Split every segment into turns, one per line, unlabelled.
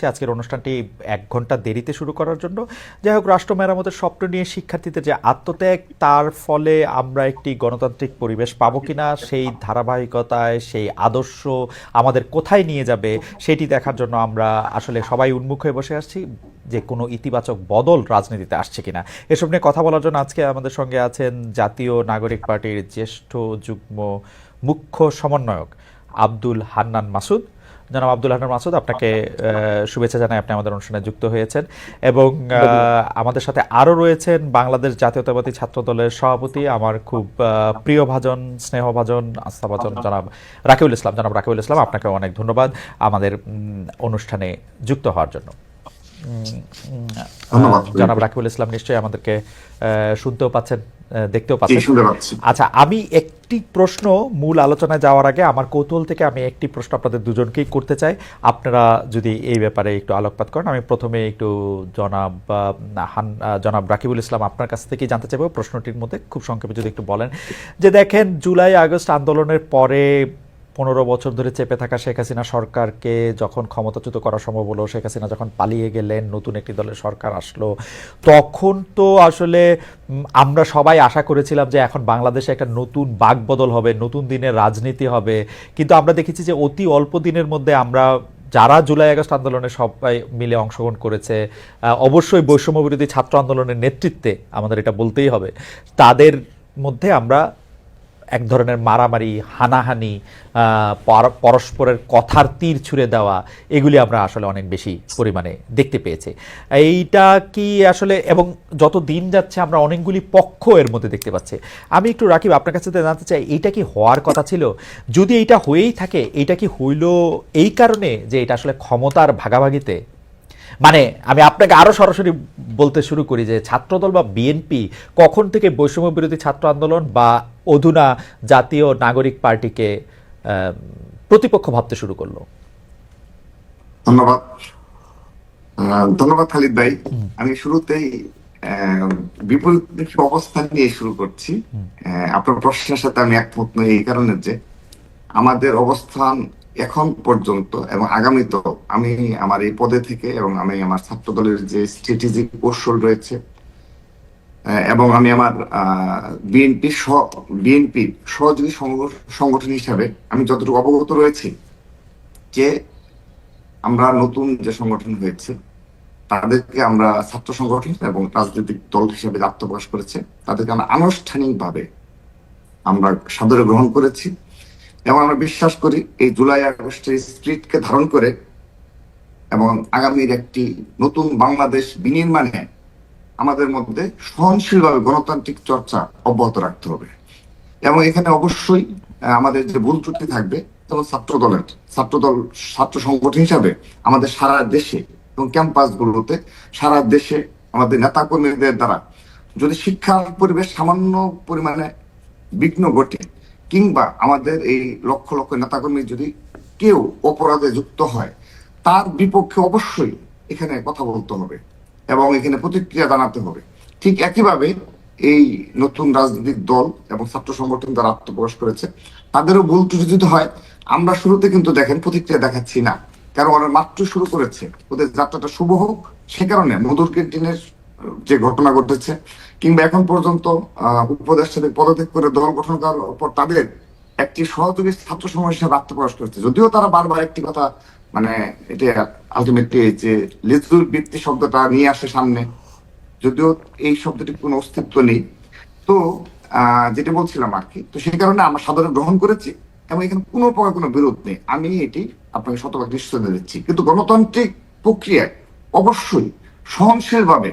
করছি আজকের অনুষ্ঠানটি 1 ঘন্টা দেরিতে শুরু করার জন্য। যাই হোক, রাষ্ট্র মেরামতের স্বপ্ন নিয়ে শিক্ষার্থীদের যে আত্মত্যাগ, তার ফলে আমরা একটি গণতান্ত্রিক পরিবেশ পাবো কিনা, সেই ধারাবাহিকতায় সেই আদর্শ আমাদের কোথায় নিয়ে যাবে সেটি দেখার জন্য আমরা আসলে সবাই উন্মুখ হয়ে বসে আসছি, যে কোনো ইতিবাচক বদল রাজনীতিতে আসছে কিনা। এসব নিয়ে কথা বলার জন্য আজকে আমাদের সঙ্গে আছেন জাতীয় নাগরিক পার্টির জ্যেষ্ঠ যুগ্ম মুখ্য সমন্বয়ক আব্দুল হান্নান মাসুদ। জনাব আব্দুল হান্নান মাসুদ, আপনাকে শুভেচ্ছা জানাই, আপনি আমাদের অনুষ্ঠানে যুক্ত হয়েছেন। এবং আমাদের সাথে আরও রয়েছেন বাংলাদেশ জাতীয়তাবাদী ছাত্র দলের সভাপতি, আমার খুব প্রিয়ভাজন, স্নেহভাজন, আস্থাভাজন জনাব রাকিবুল ইসলাম। জনাব রাকিবুল ইসলাম, আপনাকে অনেক ধন্যবাদ আমাদের অনুষ্ঠানে যুক্ত হওয়ার জন্য। জনাব রাকিবুল ইসলাম নিশ্চয়ই আমাদেরকে শুনতেও পাচ্ছেন, দেখতেও পাচ্ছেন। আচ্ছা, আমি একটি প্রশ্ন মূল আলোচনায় যাওয়ার আগে আমার কৌতূহল থেকে আমি একটি প্রশ্ন আপনাদের দুজনকেই করতে চাই, আপনারা যদি এই ব্যাপারে একটু আলোকপাত করেন। আমি প্রথমে একটু জনাব রাকিবুল ইসলাম আপনার কাছ থেকেই জানতে চাইব, প্রশ্নটির মধ্যে খুব সংক্ষেপে যদি একটু বলেন যে দেখেন, জুলাই আগস্ট আন্দোলনের পরে 15 বছর ধরে চেপে থাকা শেখ হাসিনা সরকারকে যখন ক্ষমতাচ্যুত করা সম্ভব হলো, শেখ হাসিনা যখন পালিয়ে গেলেন, নতুন একটি দলের সরকার আসলো, তখন তো আসলে আমরা সবাই আশা করেছিলাম যে এখন বাংলাদেশে একটা নতুন বাকবদল হবে, নতুন দিনের রাজনীতি হবে। কিন্তু আমরা দেখেছি যে অতি অল্প দিনের মধ্যে আমরা যারা জুলাই আগস্ট আন্দোলনে সবাই মিলে অংশগ্রহণ করেছে, অবশ্যই বৈষম্য বিরোধী ছাত্র আন্দোলনের নেতৃত্বে, আমাদের এটা বলতেই হবে, তাদের মধ্যে আমরা এক ধরনের মারামারি, হানাহানি, পরস্পরের কথার তীর ছুঁড়ে দেওয়া, এগুলি আমরা আসলে অনেক বেশি পরিমাণে দেখতে পেয়েছি। এইটা কি আসলে, এবং যত দিন যাচ্ছে আমরা অনেকগুলি পক্ষ এর মধ্যে দেখতে পাচ্ছি। আমি একটু রাকিব আপনার কাছে জানতে চাই, এইটা কি হওয়ার কথা ছিল? যদি এইটা হয়েই থাকে, এইটা কি হইল এই কারণে যে এটা আসলে ক্ষমতার ভাগাভাগিতে? মানে আমি আপনাকে আরো সরাসরি বলতে শুরু করি যে ছাত্রদল বা বিএনপি কখন থেকে বৈষম্য বিরোধী ছাত্র আন্দোলন বা অধুনা জাতীয় নাগরিক পার্টিকে প্রতিপক্ষ ভাবতে শুরু করলো?
ধন্যবাদ। ধন্যবাদ খালিদ ভাই। আমি শুরুতেই বিপরীতমুখী অবস্থান নিয়ে শুরু করছি। আপনার প্রশ্নের সাথে আমি একমত নই এই কারণে যে আমাদের অবস্থান এখন পর্যন্ত এবং আগামীতেও, আমি আমার এই পদে থেকে এবং আমি আমার ছাত্র দলের যে স্ট্র্যাটেজিক কৌশল রয়েছে এবং আমি আমার বিএনপি সহযোগী সংগঠন হিসাবে আমি যতটুকু অবগত রয়েছি যে আমরা নতুন যে সংগঠন হয়েছে তাদেরকে আমরা ছাত্র সংগঠন এবং রাজনৈতিক দল হিসেবে আত্মপ্রকাশ করেছে, তাদেরকে আমরা আনুষ্ঠানিকভাবে আমরা সাদরে গ্রহণ করেছি এবং আমরা বিশ্বাস করি এই জুলাই আগস্টের স্পিরিটকে ধারণ করে এবং আগামীর একটি নতুন বাংলাদেশ বিনির্মাণে আমাদের মধ্যে সহনশীলভাবে গণতান্ত্রিক চর্চা অব্যাহত রাখতে হবে। এবং এখানে অবশ্যই আমাদের যে ভুল ত্রুটি থাকবে, যেমন ছাত্র সংগঠন হিসাবে আমাদের সারা দেশে এবং ক্যাম্পাসগুলোতে সারা দেশে আমাদের নেতা কর্মীদের দ্বারা যদি শিক্ষার পরিবেশ সামান্য পরিমাণে বিঘ্ন ঘটে, কিংবা আমাদের এই লক্ষ লক্ষ নেতাকর্মী যদি কেউ অপরাধে যুক্ত হয়, তার বিপক্ষে অবশ্যই এখানে কথা বলতে হবে এবং এখানে প্রতিক্রিয়া জানাতে হবে। ঠিক একইভাবে এই নতুন রাজনৈতিক দল এবং ছাত্র সংগঠন যারা আত্মপ্রকাশ করেছে, তাদেরও ভুল ত্রুটি যদি হয়, আমরা শুরুতে কিন্তু দেখেন প্রতিক্রিয়া দেখাচ্ছি না, কারণ ওরা মাত্র শুরু করেছে, ওদের যাত্রাটা শুভ হোক। সে কারণে মধুর ক্যান্টিনের যে ঘটনা ঘটেছে, কিংবা এখন পর্যন্ত উপদেষ্টাদের পদত্যাগ করে দল গঠন করার পর তাদের একটি সহযোগী ছাত্র সমাজ হিসেবে আত্মপ্রকাশ করেছে, যদিও তারা বারবার একটি কথা, মানে এটা আলটিমেটলি যে লিজুর বৃত্তি শব্দটা নিয়ে আসে সামনে, যদিও এই শব্দটির কোনো অস্তিত্ব নেই। তো যেটা বলছিলাম আর কি, তো সেই কারণে আমরা সাধারণ গ্রহণ করেছি এবং এখানে কোনো প্রকার কোনো বিরোধ নেই, আমি এটি আপনাকে শতভাগ নিশ্চয়তা দিচ্ছি। কিন্তু গণতান্ত্রিক প্রক্রিয়ায় অবশ্যই সহনশীল ভাবে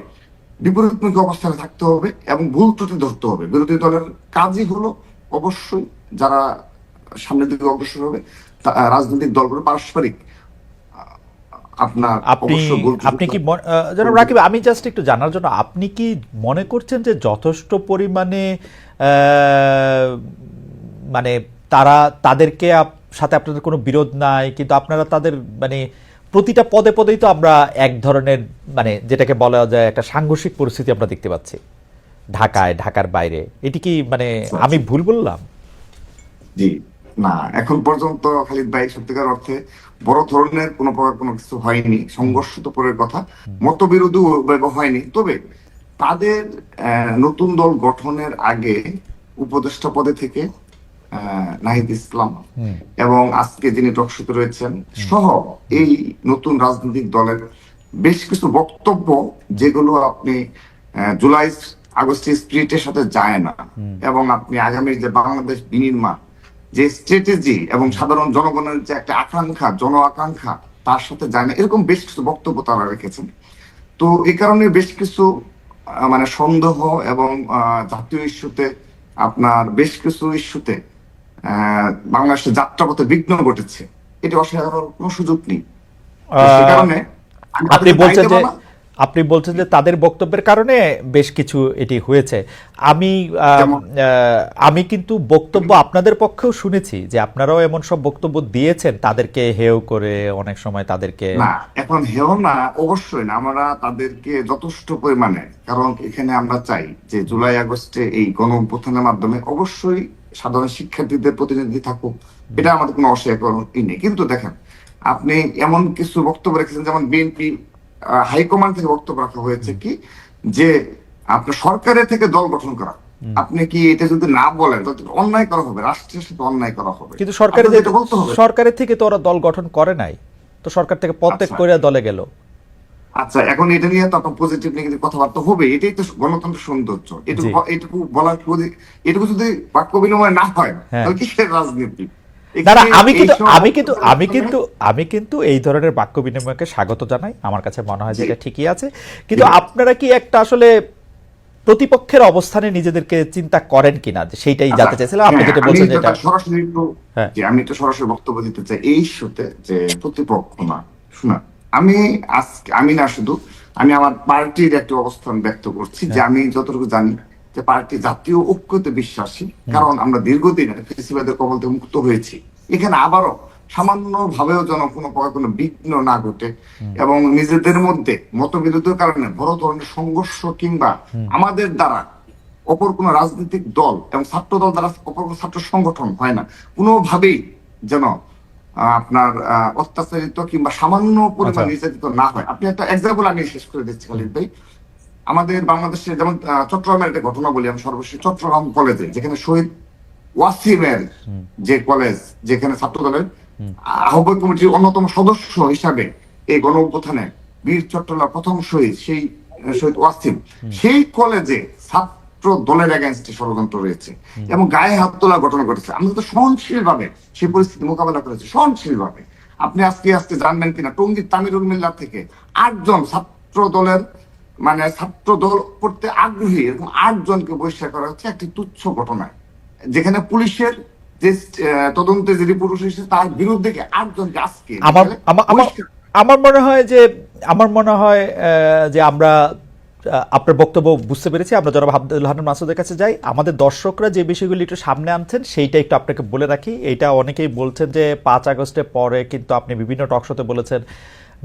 বিপরীতমুখী অবস্থানে থাকতে হবে এবং ভুল ত্রুটি ধরতে হবে। বিরোধী দলের কাজই হলো অবশ্যই যারা সামনের দিকে অগ্রসর হবে, রাজনৈতিক দলগুলো পারস্পরিক
আপনি কি জনাব রাকিব, আমি জাস্ট একটু জানার জন্য, আপনি কি মনে করছেন যে যথেষ্ট পরিমাণে মানে তাদেরকে সাথে আপনাদের কোনো বিরোধ নাই, কিন্তু আপনারা তাদের মানে প্রতিটা পদে পদেই তো আমরা এক ধরনের, মানে যেটাকে বলা যায় একটা সাংঘর্ষিক পরিস্থিতি আমরা দেখতে পাচ্ছি ঢাকায়, ঢাকার বাইরে? এটি কি মানে আমি ভুল বললাম?
জি না, এখন পর্যন্ত খালিদ ভাই সত্যিকার অর্থে বড় ধরনের কোনো প্রকার কোনো কিছু হয়নি, সংঘর্ষ তো পরের কথা, মতবিরোধও হয়নি। তবে তাদের নতুন দল গঠনের আগে উপদেষ্টা পদে থেকে নাহিদ ইসলাম এবং আজকে যিনি টকশোতে রয়েছেন সহ এই নতুন রাজনৈতিক দলের বেশ কিছু বক্তব্য, যেগুলো আপনি জুলাই আগস্টের স্পিরিটের সাথে যায় না, এবং আপনি আগামী যে বাংলাদেশ বিনির্মাণ যে স্ট্র্যাটেজি এবং সাধারণ জনগণের যে একটা আকাঙ্ক্ষা, জন আকাঙ্ক্ষা, তার সাথে যায় না, এরকম বেশ কিছু বক্তব্য তারা রেখেছেন। তো এই কারণে বেশ কিছু মানে সন্দেহ এবং জাতীয় ইস্যুতে, আপনার বেশ কিছু ইস্যুতে বাংলাদেশের যাত্রাপথে বিঘ্ন ঘটেছে, এটা অস্বীকার করার কোনো সুযোগ নেই। সে কারণে
আপনি বলছেন যে তাদের বক্তব্যের কারণে বেশ কিছু এটি হয়েছে। আমি কিন্তু বক্তব্য আপনাদের পক্ষেও শুনেছি যে আপনারাও এমন সব বক্তব্য দিয়েছেন, তাদেরকে হেয় করে অনেক সময় তাদেরকে।
না, এখন হেয় না, অবশ্যই না, আমরা তাদেরকে যথেষ্ট পরিমাণে, কারণ এখানে আমরা চাই যে জুলাই আগস্টে এই গণ অভ্যুত্থানের মাধ্যমে অবশ্যই সাধারণ শিক্ষার্থীদের প্রতিনিধি থাকুক, এটা আমাদের কোনো অস্বীকার নেই। কিন্তু দেখেন, আপনি এমন কিছু বক্তব্য রেখেছেন, যেমন বিএনপি হাইকমান্ড থেকে বক্তব্য রাখা হয়েছে কি যে আপনার সরকারের থেকে দল গঠন করা। আপনি কি এটা যদি না বলেন তাহলে অন্যায় করা হবে, রাষ্ট্রের সাথে অন্যায় করা হবে।
কিন্তু সরকারের থেকে তো ওরা দল গঠন করে নাই, তো সরকার থেকে প্রত্যেক করে দলে গেল।
আচ্ছা, এখন এটা নিয়ে তো আপনার পজিটিভ নেগেটিভ কথাবার্তা হবে, এটাই তো গণতন্ত্রের সৌন্দর্য। এটুকু বলার, এটুকু যদি বাক্য বিনিময় না হয় তাহলে কিসের রাজনীতি?
আমি কিন্তু এই ধরনের বাক্য বিনিময়কে স্বাগত জানাই, আমার কাছে মনে হয় যে এটা ঠিকই আছে। কিন্তু আপনারা কি একটা আসলে প্রতিপক্ষের অবস্থানে নিজেদেরকে চিন্তা করেন কিনা, সেইটাই জানতে চাইছিলাম। আপনি যেটা বলছেন যেটা
সরাসরি, আমি তো সরাসরি বক্তব্য দিতে চাই এই ইস্যুতে, যে প্রতিপক্ষ না, শোনা, আমি না শুধু আমি আমার পার্টির একটা অবস্থান ব্যক্ত করছি, যে আমি যতটুকু জানি যে পার্টি জাতীয় ঐক্যতে বিশ্বাসী, কারণ আমরা দীর্ঘদিন ফেসিবাদের কবল থেকে মুক্ত হয়েছি। এখানে আবারও সামান্য ভাবেও যেন কোনো প্রকার কোনো বিঘ্ন না ঘটে, এবং নিজেদের মধ্যে মতবিরোধের কারণে বড় ধরনের সংঘর্ষ কিংবা আমাদের দ্বারা অপর কোনো রাজনৈতিক দল এবং ছাত্র দল দ্বারা অপর কোনো ছাত্র সংগঠন হয় না, কোনোভাবেই যেন আপনার অত্যাচারিত কিংবা সামান্য পরিমাণ নির্যাতিত না হয়। আপনি একটা এক্সাম্পল আমি শেষ করে দিচ্ছি খালিদ ভাই। আমাদের বাংলাদেশে যেমন চট্টগ্রামের একটা ঘটনা বলি আমি সর্বশেষ। চট্টগ্রাম কলেজে, যেখানে শহীদ ওয়াসিমের যে কলেজ, যেখানে ছাত্র দলের আহ্বায়ক কমিটির অন্যতম সদস্য হিসাবে এই গণ অভ্যুত্থানে বীর চট্টলার প্রথম শহীদ, সেই শহীদ ওয়াসিম, সেই কলেজে ছাত্র দলের এগেইনস্টে ষড়যন্ত্র রয়েছে এবং গায়ে হাত তোলার ঘটনা ঘটেছে। আমরা তো সহনশীল ভাবে সেই পরিস্থিতি মোকাবেলা করেছি, সহনশীল ভাবে। আপনি আজকে জানবেন কিনা, টঙ্গীর তামিরুল মিল্লাত থেকে 8 জন ছাত্র দলের, মানে ছাত্র দল করতে আগ্রহী এরকম 8 জনকে বহিষ্কার করা হচ্ছে একটি তুচ্ছ ঘটনায়, যেখানে পুলিশের যে তদন্তে যে রিপোর্ট এসেছে তার বিরুদ্ধে 8 জনকে আজকে।
আমার মনে হয় যে আমরা আপনার বক্তব্য বুঝতে পেরেছি। আমরা জনাব আব্দুল হান্নান মাসুদের কাছে যাই। আমাদের দর্শকরা যে বিষয়গুলি একটু সামনে আনছেন সেইটা একটু আপনাকে বলে রাখি। এটা অনেকেই বলছেন যে 5 আগস্টের পরে কিন্তু আপনি বিভিন্ন টকশোতে বলেছেন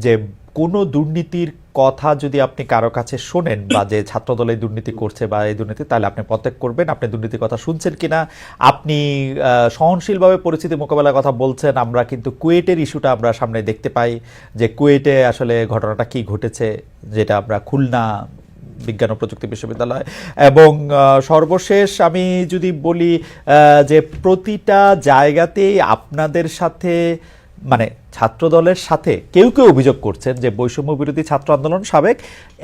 যে কোনো দুর্নীতির কথা যদি আপনি কারো কাছে শোনেন, বা যে ছাত্রদল এই দুর্নীতি করছে বা এই দুর্নীতি, তাহলে আপনি পদত্যাগ করবেন। আপনি দুর্নীতির কথা শুনছেন কিনা, আপনি সহনশীলভাবে পরিস্থিতি মোকাবেলার কথা বলছেন। আমরা কিন্তু কুয়েটের ইস্যুটা আমরা সামনে দেখতে পাই, যে কুয়েটে আসলে ঘটনাটা কি ঘটেছে, যেটা আমরা খুলনা বিজ্ঞান ও প্রযুক্তি বিশ্ববিদ্যালয়। এবং সর্বশেষ আমি যদি বলি যে প্রতিটা জায়গাতেই আপনাদের সাথে, মানে ছাত্র দলের সাথে কেউ কেউ অভিযোগ করছেন যে বৈষম্য বিরোধী ছাত্র আন্দোলন সাবেক,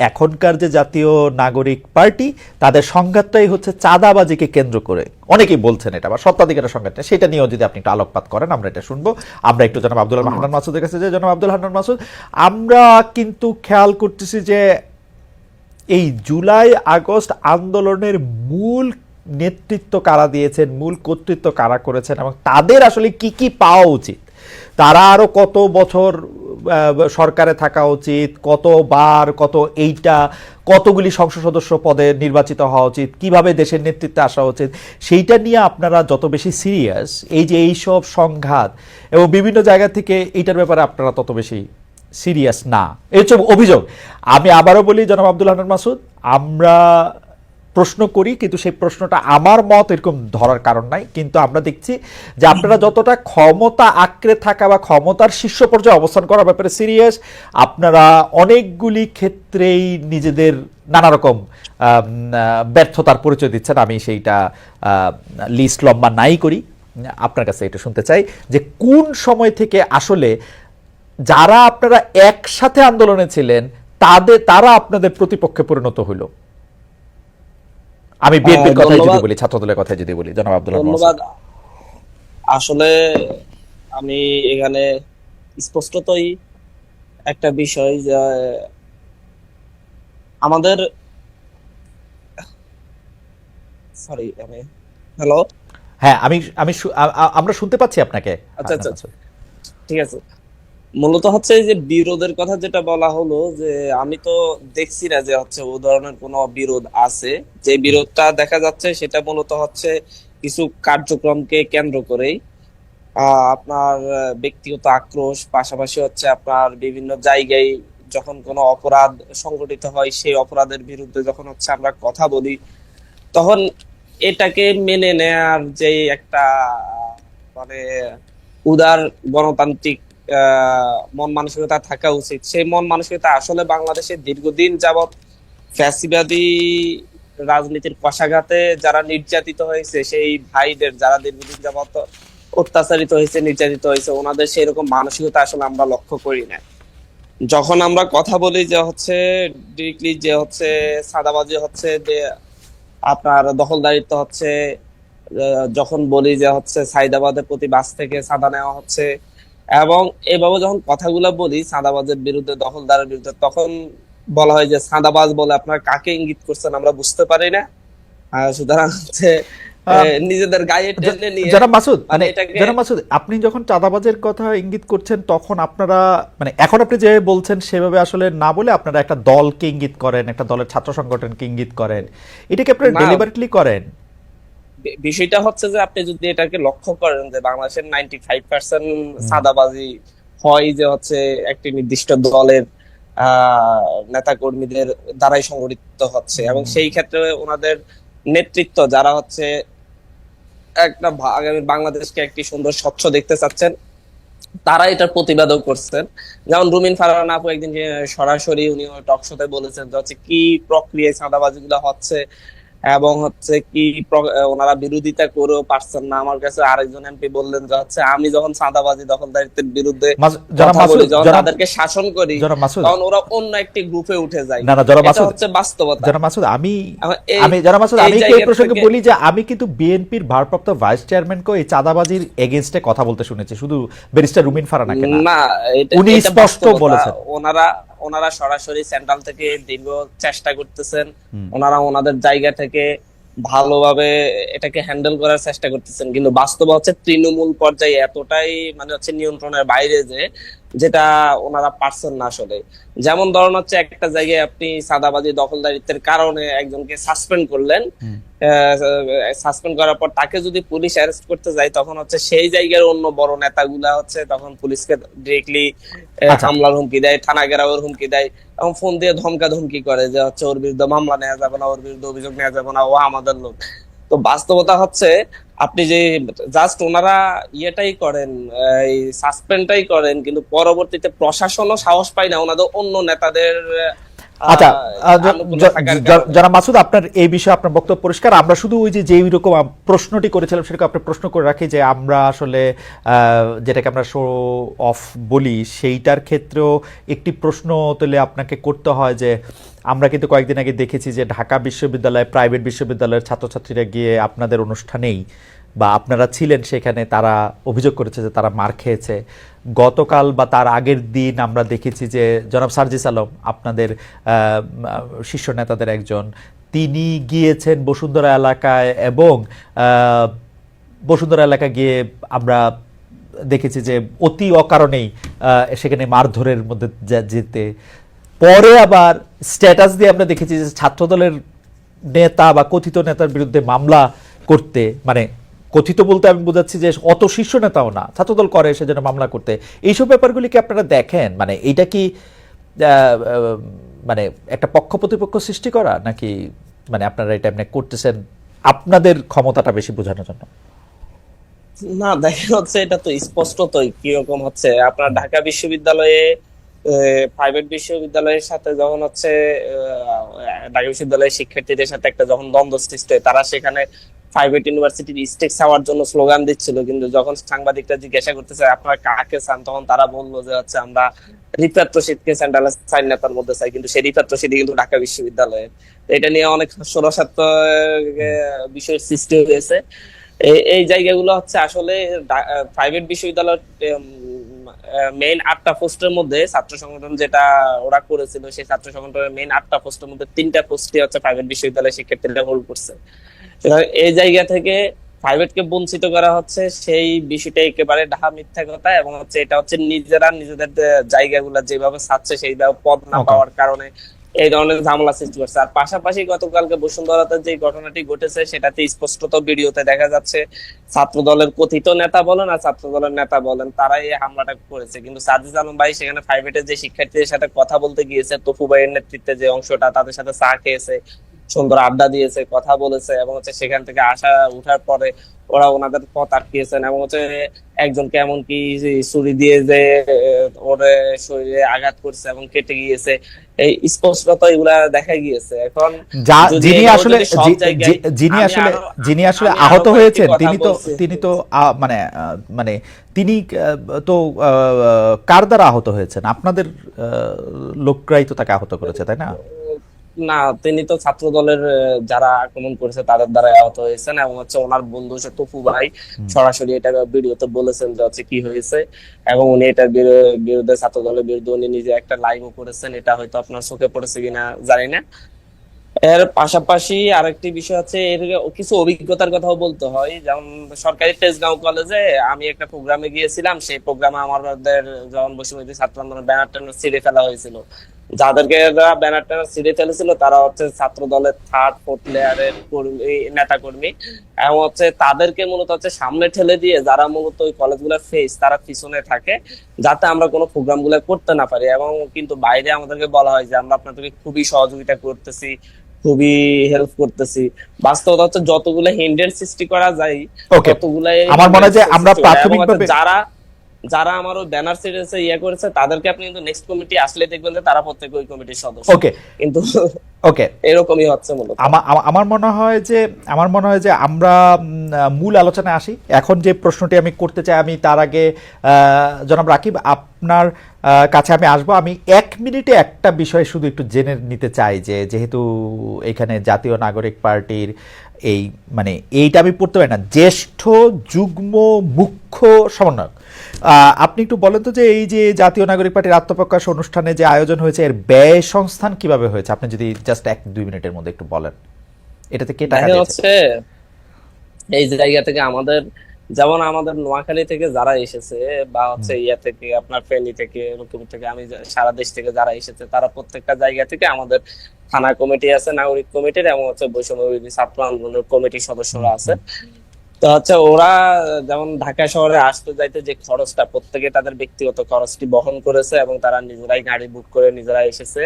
এখনকার যে জাতীয় নাগরিক পার্টি, তাদের সংঘাতটাই হচ্ছে চাঁদাবাজিকে কেন্দ্র করে। অনেকেই বলছেন এটা, বা সত্ত্বাধিকারের সংঘাতটা, সেটা নিয়েও যদি আপনি একটু আলোকপাত করেন আমরা এটা শুনবো। আমরা একটু জনাব আব্দুল হান্নান মাসুদের কাছে যাই। জনাব আব্দুল হান্নান মাসুদ, আমরা কিন্তু খেয়াল করতেছি যে এই জুলাই আগস্ট আন্দোলনের মূল নেতৃত্ব কারা দিয়েছেন, মূল কর্তৃত্ব কারা করেছেন, এবং তাদের আসলে কি কি পাওয়া উচিত, তারা আরো কত বছর সরকারে থাকা উচিত, কতবার কতগুলি সংসদ সদস্য পদে নির্বাচিত হওয়া উচিত, কিভাবে দেশের নেতৃত্বে আসা উচিত, সেইটা নিয়ে আপনারা যত বেশি সিরিয়াস, এই যে এইসব সংঘাত এবং বিভিন্ন জায়গা থেকে এইটার ব্যাপারে আপনারা তত বেশি সিরিয়াস না, এই হচ্ছে অভিযোগ। আমি আবারও বলি জনাব আব্দুল হান্নান মাসুদ, আমরা প্রশ্ন করি, কিন্তু সেই প্রশ্নটা আমার মত এরকম ধরার কারণ নাই, কিন্তু আমরা দেখছি যে আপনারা যতটা ক্ষমতা আঁকড়ে থাকা বা ক্ষমতার শীর্ষ পর্যায়ে অবস্থান করার ব্যাপারে সিরিয়াস, আপনারা অনেকগুলি ক্ষেত্রেই নিজেদের নানা রকম ব্যর্থতার পরিচয় দিচ্ছেন। আমি সেইটা লিস্ট লম্বা নাই করি, আপনার কাছে এটা শুনতে চাই যে কোন সময় থেকে আসলে যারা আপনারা একসাথে আন্দোলনে ছিলেন তারা আপনাদের প্রতিপক্ষে পরিণত হইল। আমি বিএনপির কথাই যদি বলি, ছাত্রদলের কথাই যদি বলি, জনাব আব্দুল্লাহ
ধন্যবাদ। আসলে আমি এখানে স্পষ্টতই একটা বিষয় যে আমাদের সরি আমি হ্যালো
হ্যাঁ, আমরা শুনতে পাচ্ছি আপনাকে।
আচ্ছা আচ্ছা ঠিক আছে। মূলত হচ্ছে এই যে বিরোধের কথা যেটা বলা হলো, যে আমি তো দেখছি না যে হচ্ছে ও ধরনের কোনো বিরোধ আছে। যে বিরোধটা দেখা যাচ্ছে সেটা মূলত হচ্ছে কিছু কার্যক্রমকে কেন্দ্র করেই আপনার ব্যক্তিগত আক্রোশ, পাশাপাশি হচ্ছে আপনার বিভিন্ন জায়গায় যখন কোনো অপরাধ সংঘটিত হয় সেই অপরাধের বিরুদ্ধে যখন হচ্ছে আমরা কথা বলি, তখন এটাকে মেনে নেয়ার যে একটা মানে উদার গণতান্ত্রিক মন মানসিকতা থাকা উচিত, সেই মন মানসিকতা আসলে বাংলাদেশে দীর্ঘদিন যাবৎ ফ্যাসিবাদী রাজনীতির কষাঘাতে যারা নির্যাতিত হয়েছে, সেই ভাইদের যারা দীর্ঘদিন যাবৎ অত্যাচারিত হয়েছে, নির্যাতিত হয়েছে, ওনাদের সেই রকম মানসিকতা আসলে আমরা লক্ষ্য করি না। যখন আমরা কথা বলি যে হচ্ছে ডিরেক্টলি যে হচ্ছে চাঁদাবাজি হচ্ছে, যে আপনার দখলদারিত্ব হচ্ছে, যখন বলি যে হচ্ছে সাইদাবাদের প্রতি বাস থেকে চাঁদা নেওয়া হচ্ছে, এবং এভাবে যখন কথাগুলো বলি চাঁদাবাজের বিরুদ্ধে, দখলদারের বিরুদ্ধে, তখন বলা হয় যে চাঁদাবাজ বলে আপনার কাকে ইঙ্গিত করছেন আমরা বুঝতে পারি না। সুতরাং হচ্ছে নিজেদের গায়ে টেনে নিয়ে
জনাব মাসুদ,
মানে এটাকে
জনাব মাসুদ, আপনি যখন চাঁদাবাজের কথা ইঙ্গিত করছেন তখন আপনারা মানে এখন আপনি যে বলছেন সেভাবে আসলে না বলে আপনারা একটা দলকে ইঙ্গিত করেন, একটা দলের ছাত্র সংগঠনকে ইঙ্গিত করেন, এটাকে আপনারা
না,
ডেলিবারেটলি করেন?
বিষয়টা হচ্ছে যে আপনি যদি এটাকে লক্ষ্য করেন যে বাংলাদেশের 95% চাঁদাবাজি হয় যে হচ্ছে একটি নির্দিষ্ট দলের নেতা কর্মীদের দ্বারাই সংগঠিত হচ্ছে, এবং সেই ক্ষেত্রে ওনাদের নেতৃত্ব যারা হচ্ছে একটা আগামী বাংলাদেশকে একটি সুন্দর স্বচ্ছ দেখতে চাচ্ছেন, তারা এটার প্রতিবাদও করছেন। যেমন রুমিন ফারহানা আপু একদিন যে সরাসরি উনি টক শোতে বলেছেন যে হচ্ছে কি প্রক্রিয়ায় চাঁদাবাজি গুলো হচ্ছে, এবং হচ্ছে কি ওনারা বিরোধিতা করেও পারছেন না। আমার কাছে আরেকজন এমপি বললেন যে হচ্ছে আমি যখন চাঁদাবাজি দখলদারিত্বের বিরুদ্ধে কথা বলি, যখন তাদেরকে শাসন করি, তখন ওরা অন্য একটি গ্রুপে উঠে যায়।
না না জনাব মাসুদ,
এটা হচ্ছে বাস্তবতা।
জনাব মাসুদ, আমি জনাব মাসুদ, আমি এই প্রসঙ্গে বলি যে আমি কিন্তু বিএনপির ভারপ্রাপ্ত ভাইস চেয়ারম্যানকে এই চাঁদাবাজির এগেইনস্টে কথা বলতে শুনেছি, শুধু ব্যারিস্টার রুমিন ফারহানাকে না। উনি স্পষ্ট বলেছেন
ওনারা সরাসরি সেন্ট্রাল থেকে দীর্ঘ চেষ্টা করতেছেন, ওনারা ওনাদের জায়গা থেকে ভালোভাবে এটাকে হ্যান্ডেল করার চেষ্টা করতেছেন, কিন্তু বাস্তব হচ্ছে তৃণমূল পর্যায়ে এতটাই মানে হচ্ছে নিয়ন্ত্রণের বাইরে যে যেটা ওনারা পারছেন না আসলে। যেমন ধরুন হচ্ছে একটা জায়গায় আপনি চাঁদাবাজি দখলদারিত্বের কারণে একজনকে সাসপেন্ড করলেন, সাসপেন্ড করার পর তাকে যদি পুলিশ অ্যারেস্ট করতে যায়, তখন হচ্ছে সেই জায়গার অন্য বড় নেতাগুলা হচ্ছে তখন পুলিশকে ডিরেক্টলি হামলার হুমকি দেয়, থানা ঘেরাওয়ের হুমকি দেয়, এবং ফোন দিয়ে ধমকা ধমকি করে যে হচ্ছে ওর বিরুদ্ধে মামলা নেওয়া যাবে না, ওর বিরুদ্ধে অভিযোগ নেওয়া যাবে না, ও আমাদের লোক। তো বাস্তবতা হচ্ছে আপনি যে জাস্ট ওনারা ইয়েটাই করেন, এই সাসপেন্ডটাই করেন, কিন্তু পরবর্তীতে প্রশাসনও সাহস পায় না ওনাদের অন্য নেতাদের।
আচ্ছা যারা মাসুদ, আপনার এই বিষয়ে আপনার বক্তব্য পরিষ্কার। আমরা শুধু ওই যে যেই রকম প্রশ্নটি করেছিলাম সেটাকে আপনি প্রশ্ন করে রাখি যে আমরা আসলে যেটাকে আমরা শো অফ বলি, সেইটার ক্ষেত্রেও একটি প্রশ্ন তুলে আপনাকে করতে হয় যে আমরা কিন্তু কয়েকদিন আগে দেখেছি যে ঢাকা বিশ্ববিদ্যালয়, প্রাইভেট বিশ্ববিদ্যালয়ের ছাত্রছাত্রীরা গিয়ে আপনাদের অনুষ্ঠানেই বা আপনারা ছিলেন সেখানে, তারা অভিযোগ করেছে যে তারা মার খেয়েছে। গতকাল বা তার আগের দিন আমরা দেখেছি যে জনাব সার্জিস আলম, আপনাদের শীর্ষ নেতাদের একজন, তিনি গিয়েছেন বসুন্ধরা এলাকায়, এবং বসুন্ধরা এলাকায় গিয়ে আমরা দেখেছি যে অতি অকারণেই সেখানে মারধরের মধ্যে যেতে, পরে আবার স্ট্যাটাস দিয়ে আমরা দেখেছি যে ছাত্রদলের নেতা বা কথিত নেতার বিরুদ্ধে মামলা করতে, মানে কথিত বলতে আমি বোঝাচ্ছি যে অত শীর্ষ নেতাও না, ছাত্রদল করে সেজন্য মামলা করতে। এইসব ব্যাপারগুলি কি আপনারা দেখেন? মানে এইটা কি মানে একটা পক্ষ প্রতিপক্ষ সৃষ্টি করা, নাকি মানে আপনারা এটা এমনি করতেছেন আপনাদের ক্ষমতাটা বেশি বোঝানোর জন্য?
না, দেখেন হচ্ছে এটা তো স্পষ্টতই কিরকম হচ্ছে আপনার ঢাকা বিশ্ববিদ্যালয়ে প্রাইভেট বিশ্ববিদ্যালয়ের সাথে যখন হচ্ছে ঢাকা বিশ্ববিদ্যালয়ের শিক্ষার্থীদের সাথে একটা যখন দ্বন্দ্ব সৃষ্টি হয়, তারা সেখানে প্রাইভেট ইউনিভার্সিটির স্টেক হওয়ার জন্য স্লোগান দিচ্ছিল, কিন্তু যখন সাংবাদিকরা জিজ্ঞাসা করতেছে আপনারা কাকে চান, তখন তারা বললো যে হচ্ছে আমরা রিফাত রশিদকে সেন্ট্রাল সাইন নেতার মধ্যে চাই, কিন্তু সেই রিফাত রশিদই কিন্তু ঢাকা বিশ্ববিদ্যালয়ের। তো এটা নিয়ে অনেক হাস্যরসাত্মক বিষয়ের সৃষ্টি হয়েছে। এই জায়গাগুলো হচ্ছে আসলে প্রাইভেট বিশ্ববিদ্যালয়ের মেইন 8টা পোস্টের মধ্যে ছাত্র সংগঠন যেটা ওরা করেছিল, সেই ছাত্র সংগঠনের মেইন 8টা পোস্টের মধ্যে 3টা পোস্টই হচ্ছে প্রাইভেট বিশ্ববিদ্যালয়ের শিক্ষার্থীরা হোল্ড করছে। সুতরাং এই জায়গা থেকে প্রাইভেটকে বঞ্চিত করা হচ্ছে, সেই বিষয়টা একেবারে ডাহা মিথ্যা কথা। এবং হচ্ছে এটা হচ্ছে নিজেরা নিজেদের জায়গাগুলো যেভাবে ছাড়ছে সেইভাবে পদ না
Okay.
পাওয়ার কারণে এই ধরনের ঝামেলা সৃষ্টি করছে। আর পাশাপাশি গতকালকে বসুন্ধরাতে যে ঘটনাটি ঘটেছে সেটাতে স্পষ্টত ভিডিওতে দেখা যাচ্ছে ছাত্র দলের কথিত নেতা বলেন আর ছাত্র দলের নেতা বলেন তারাই এই হামলাটা করেছে। কিন্তু সাজিদ আলম ভাই সেখানে প্রাইভেটের যে শিক্ষার্থীদের সাথে কথা বলতে গিয়েছে, তপু ভাইয়ের নেতৃত্বে যে অংশটা, তাদের সাথে চা খেয়েছে, সুন্দর আড্ডা দিয়েছে, কথা বলেছে, এবং হচ্ছে সেখান থেকে আসা উঠার পরে ওরা ওনাদের পথ আটকিয়েছেন, এবং হচ্ছে একজনকে এমনকি ছুরি দিয়ে যে ওর শরীরে আঘাত করছে এবং কেটে গিয়েছে। এই স্পষ্টত এগুলা দেখা গিয়েছে। এখন যদি
যিনি
এগুলো
আসলে
যদি সব জায়গায়,
যিনি আসলে
আমি
আহত
আরো
হয়েছেন
কয়েকটি কথা
তিনি তো
বলছি।
মানে মানে তিনি তো কার দ্বারা আহত হয়েছেন? আপনাদের লোকরাই তো তাকে আহত করেছে, তাই না?
না, তিনি তো ছাত্র দলের যারা আক্রমণ করেছে তাদের দ্বারা আহত হয়েছেন, এবং হচ্ছে ওনার বন্ধু সে তপু ভাই সরাসরি এটা ভিডিওতে বলেছেন যে হচ্ছে কি হয়েছে, এবং উনি এটার বিরুদ্ধে ছাত্র দলের বিরুদ্ধে উনি নিজে একটা লাইভও করেছেন। এটা হয়তো আপনার চোখে পড়েছে কিনা জানি না। এর পাশাপাশি আরেকটি বিষয় হচ্ছে এর কিছু অভিজ্ঞতার কথাও বলতে হয়। যেমন সরকারি তেজগাঁও কলেজে আমি একটা প্রোগ্রামে গিয়েছিলাম, সেই প্রোগ্রামে আমাদের যখন বৈষম্য ছাত্র আন্দোলনের ব্যানার টানার ছিঁড়ে ফেলা হয়েছিল, যাদেরকে ব্যানার টানার ছিঁড়ে ফেলেছিল তারা হচ্ছে ছাত্র দলের 3rd-4th লেয়ারের নেতা কর্মী, এবং হচ্ছে তাদেরকে মূলত হচ্ছে সামনে ঠেলে দিয়ে যারা মূলত ওই কলেজগুলোর ফেস, তারা পিছনে থাকে যাতে আমরা কোনো প্রোগ্রাম গুলো করতে না পারি। এবং কিন্তু বাইরে আমাদেরকে বলা হয় যে আমরা আপনাদেরকে খুবই সহযোগিতা করতেছি, খুবই হেল্প করতেছি। বাস্তবতা হচ্ছে যতগুলো হিন্ডেন্স সৃষ্টি করা যায়
ওকে,
ততগুলাই
আমার মনে হয় যে
hindrance
আমরা
সৃষ্টি করে। এবং হচ্ছে
প্রাথমিকভাবে
যারা যারা আমার ওই ব্যানার সিরিজে করেছে তাদেরকে আপনি কিন্তু নেক্সট কমিটি আসলে দেখবেন যে তারা প্রত্যেক ওই কমিটির সদস্য,
ওকে
কিন্তু
ওকে
এরকমই হচ্ছে মূলত।
আমার মনে হয় যে আমরা মূল আলোচনায় আসি। এখন যে প্রশ্নটি আমি করতে চাই, আমি তার আগে জনাব রাকিব আপনার কাছে আমি আসবো। আমি 1 মিনিটে একটা বিষয় শুধু একটু জেনে নিতে চাই, যে যেহেতু এখানে জাতীয় নাগরিক পার্টির এই মানে এইটা আমি পড়তে পারি না, জ্যেষ্ঠ যুগ্ম মুখ্য সমন্বয়ক, আপনি একটু বলেন তো যে এই যে জাতীয় নাগরিক পার্টির আত্মপ্রকাশ অনুষ্ঠানে যে আয়োজন হয়েছে এর ব্যয় সংস্থান কিভাবে হয়েছে, আপনি যদি জাস্ট 1-2 মিনিটের মধ্যে একটু বলেন। এটাতে কে টাকা
দেখা
দিয়েছে?
হচ্ছে এই জায়গা থেকে আমাদের, যেমন আমাদের নোয়াখালী থেকে যারা এসেছে, বা হচ্ছে ইয়া থেকে আপনার ফেনী থেকে, রংপুর থেকে, আমি সারা দেশ থেকে যারা এসেছে, তারা প্রত্যেকটা জায়গা থেকে আমাদের থানা কমিটি আছে, নাগরিক কমিটির, এবং হচ্ছে বৈষম্য বিরোধী ছাত্র আন্দোলনের কমিটির সদস্যরা আছে। তো হচ্ছে ওরা যেমন ঢাকা শহরে আসতে যাইতে যে খরচটা, প্রত্যেকে তাদের ব্যক্তিগত খরচটি বহন করেছে, এবং তারা নিজেরাই গাড়ি বুক করে নিজেরা এসেছে।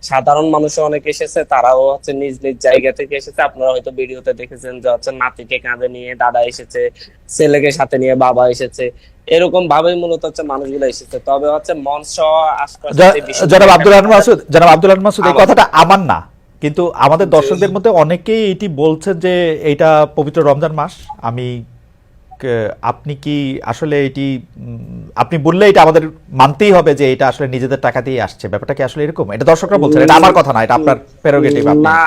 সাধারণ মানুষও অনেক এসেছে, তারাও হচ্ছে নিজ নিজ জায়গা থেকে এসেছে। আপনারা হয়তো ভিডিওতে দেখেছেন যে হচ্ছে নাতিকে কাঁধে নিয়ে দাদা এসেছে, ছেলেকে সাথে নিয়ে বাবা এসেছে, এরকম ভাবেই মূলত হচ্ছে মানুষগুলো এসেছে। তবে হচ্ছে মঞ্চ আশপাশে যে বিষয়গুলো
জনাব আব্দুল
দেখা
আলম মাসুদ, জনাব আব্দুল আলম মাসুদ, এই
আমার-
কথাটা আমার না, কিন্তু আমাদের দর্শকদের মধ্যে অনেকেই এটি বলছেন যে এটা পবিত্র রমজান মাস। আমি আপনি কি আসলে এটি আপনি বললে এটা আমাদের মানতেই হবে যে এটা আসলে নিজেদের টাকা দিয়ে আসছে, ব্যাপারটা কি আসলে এরকম? এটা দর্শকরা বলছেন, এটা আমার কথা না, এটা আপনার প্রেরোগেটিভ।
না,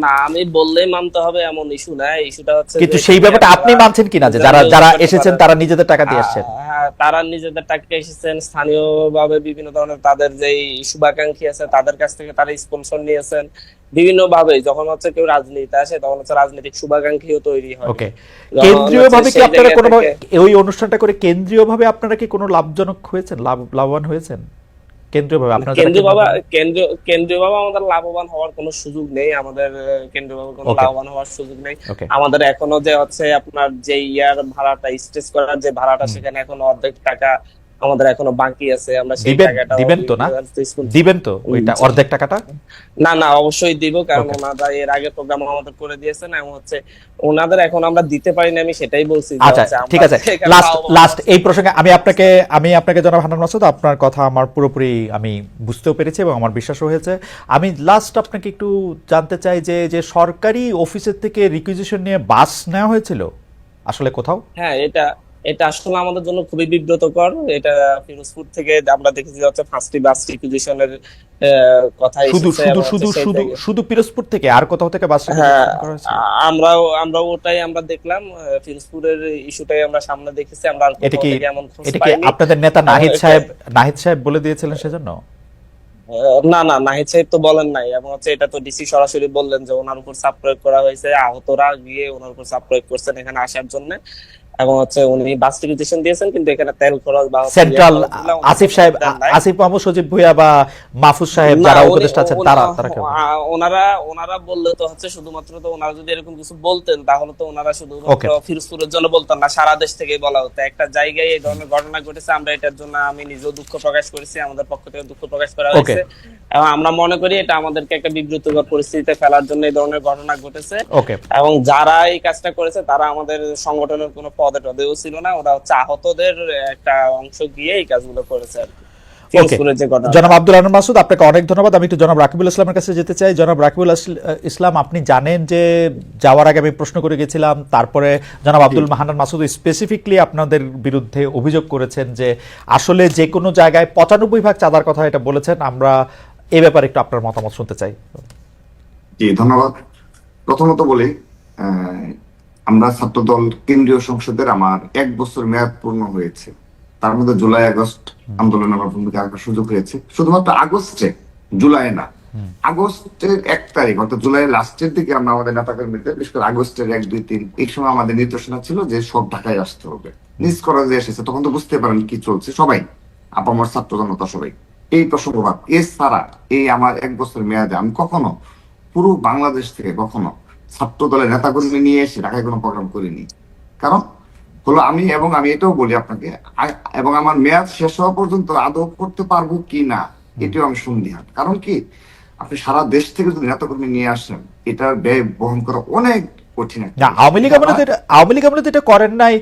না, আমি বললেই মানতে হবে এমন ইস্যু না। ইস্যুটা হচ্ছে
কিন্তু
যে
সেই ব্যাপারটা আপনি মানছেন কিনা যে যারা যারা এসেছেন তারা নিজেদের টাকা দিয়ে আসছেন?
হ্যাঁ, তারা নিজেদের টাকা এসেছেন, স্থানীয়ভাবে বিভিন্ন ধরনের তাদের যে শুভাকাঙ্ক্ষী আছে তাদের কাছ থেকে তারা স্পন্সর নিয়েছেন বিভিন্ন ভাবে। যখন হচ্ছে কেউ রাজনীতি আসে তখন হচ্ছে রাজনৈতিক শুভাকাঙ্ক্ষীও তৈরি হয়।
ওকে,
যখন
কেন্দ্রীয়ভাবে
হচ্ছে
কি
সেই
আপনারা
জায়গা
কোনো
থেকে-
ওই অনুষ্ঠানটা করে কেন্দ্রীয়ভাবে আপনারা কি কোনো লাভজনক হয়েছেন, লাভবান হয়েছেন কেন্দ্রীয়ভাবে আপনারা যারা
কেন্দ্রীয় বাবা
কেন্দ্রীয়-
কেন্দ্রীয় বাবা আমাদের লাভবান হওয়ার কোনো সুযোগ নেই। আমাদের কেন্দ্রীয় বাবা কোনো
Okay.
লাভবান হওয়ার সুযোগ নেই।
Okay.
আমাদের এখনো যে হচ্ছে আপনার যে ইয়ার ভাড়াটা, স্টেজ করার যে ভাড়াটা, সেখানে এখনো অর্ধেক টাকা আমাদের এখনো বাকি আছে, আমরা সেই
দিবেন
টাকাটা
দিবেন তো না,
স্কুল।
দিবেন তো ওইটা অর্ধেক টাকাটা?
না না, অবশ্যই দিব, কারণ
ওকে
ওনারা এর আগে প্রোগ্রাম আমাদের করে দিয়েছেন, এবং হচ্ছে ওনাদের এখন আমরা দিতে পারি না, আমি সেটাই বলছি যে
আচ্ছা
হচ্ছে
ঠিক
আমরা
আছে,
এখানে
লাস্ট
পাওয়া
লাস্ট
আছে।
এই প্রসঙ্গে আমি আপনাকে জনাব হান্নান মাসুদ, আপনার কথা আমার পুরোপুরি আমি বুঝতেও পেরেছি এবং আমার বিশ্বাসও হয়েছে। আমি লাস্ট আপনাকে একটু জানতে চাই যে যে সরকারি অফিসের থেকে রিকুইজিশন নিয়ে বাস নেওয়া হয়েছিল আসলে কোথাও?
হ্যাঁ, এটা এটা আসলে আমাদের জন্য খুবই বিব্রতকর। এটা ফিরোজপুর থেকে আমরা দেখেছি হচ্ছে ফার্স্টলি বাস রিকুইজিশনের কথা
শুধু
এসেছে,
শুধু
এবং হচ্ছে
শুধু
সেই
শুধু
থেকে
শুধু পিরোজপুর থেকে, আর কোথাও থেকে বাস
হ্যাঁ,
রিকুইজিশন করা হয়েছিল?
আমরাও ওটাই আমরা দেখলাম, ফিরোজপুরের ইস্যুটাই আমরা সামনে দেখেছি, আমরা আর
এটা
কোথাও
কি
থেকে এমন খোঁজ
এটা কি
পাইনি।
আপনাদের নেতা
এবং
নাহিদ সাহেব বলে দিয়েছিলেন সেজন্য?
না না, নাহিদ সাহেব তো বলেন নাই, এবং হচ্ছে এটা তো ডিসি সরাসরি বললেন যে ওনার উপর চাপ প্রয়োগ করা হয়েছে, আহতরা গিয়ে ওনার উপর চাপ প্রয়োগ করছেন এখানে আসার জন্য, এবং হচ্ছে উনি বাস রিকুইজিশন দিয়েছেন, কিন্তু এখানে তেল খরচ বা হচ্ছে
সেন্ট্রাল
ইয়ে খরচগুলো উনি
আসিফ
কোনো
সাহেব,
দেন নাই।
আসিফ মাহমুদ, সজীব ভুঁইয়া বা মাহফুজ সাহেব
না,
যারা
উনি
উপদেষ্টা আছেন তারা কেমন?
ওনারা ওনারা বললে তো হচ্ছে শুধুমাত্র, তো ওনারা যদি এরকম কিছু বলতেন তাহলে তো ওনারা শুধুমাত্র
ওকে
ফিরোজপুরের জন্য বলতেন না, সারা দেশ থেকে বলা হতো। একটা জায়গায় এই ধরনের ঘটনা ঘটেছে, আমরা এটার জন্য আমি নিজেও দুঃখ প্রকাশ করেছি, আমাদের পক্ষ থেকে দুঃখ প্রকাশ করা
ওকে
হয়েছে, এবং আমরা মনে করি এটা আমাদেরকে একটা বিব্রতকর পরিস্থিতিতে ফেলার জন্য এই ধরনের ঘটনা ঘটেছে।
ওকে
এবং যারা এই কাজটা করেছে তারা আমাদের সংগঠনের কোনো পদে টদেও ছিল না, ওরা হচ্ছে আহতদের একটা অংশ গিয়ে এই কাজগুলো করেছে আর কি।
ওকে
ফিরোজপুরের যে ঘটনা।
জনাব আব্দুল হান্নান মাসুদ, আপনাকে অনেক ধন্যবাদ। আমি একটু জনাব রাকিবুল ইসলামের কাছে যেতে চাই। জনাব রাকিবুল ইসলাম, আপনি জানেন যে যাওয়ার আগে আমি প্রশ্ন করে গেছিলাম, তারপরে জনাব আব্দুল হান্নান মাসুদ স্পেসিফিকলি আপনাদের বিরুদ্ধে অভিযোগ করেছেন যে আসলে যে কোনো জায়গায় 95% চাঁদার কথা এটা বলেছেন। আমরা এ ব্যাপারে একটু আপনার মতামত শুনতে চাই।
জি ধন্যবাদ। প্রথমত বলি, আহ, আমরা ছাত্রদল কেন্দ্রীয় সংসদের আমার 1 বছর মেয়াদ পূর্ণ হয়েছে। তার মধ্যে জুলাই আগস্ট আন্দোলনে আমার ভূমিকা রাখার সুযোগ হয়েছে। শুধুমাত্র আগস্টে, জুলাই না, আগস্টের 1 তারিখ অর্থাৎ জুলাইয়ের লাস্টের দিকে আমরা আমাদের নেতাকর্মীদের, বিশেষ করে আগস্টের 1, 2, 3 এই সময় আমাদের নির্দেশনা ছিল যে সব ঢাকায় আসতে হবে। নিজ করা যে এসেছে, তখন তো বুঝতে পারেন কি চলছে, সবাই আপামর ছাত্র জনতা সবাই এই প্রসঙ্গবাদ। এছাড়া এই আমার 1 বছর মেয়াদে আমি কখনো পুরো বাংলাদেশ থেকে কখনো ছাত্র দলের নেতাকর্মী নিয়ে এসে ঢাকায় কোনো প্রোগ্রাম করিনি। কারণ হলো আমি এটাও বলি আপনাকে, এবং আমার মেয়াদ শেষ হওয়া পর্যন্ত আদৌ করতে পারবো কি না এটাও আমি সন্দিহান। কারণ কি, আপনি সারা দেশ থেকে যদি নেতাকর্মী নিয়ে আসেন, এটার ব্যয় বহন করা অনেক কঠিন একটা
না,
বিষয়।
আওয়ামী লীগ আমলে তো এটা করেন নাই,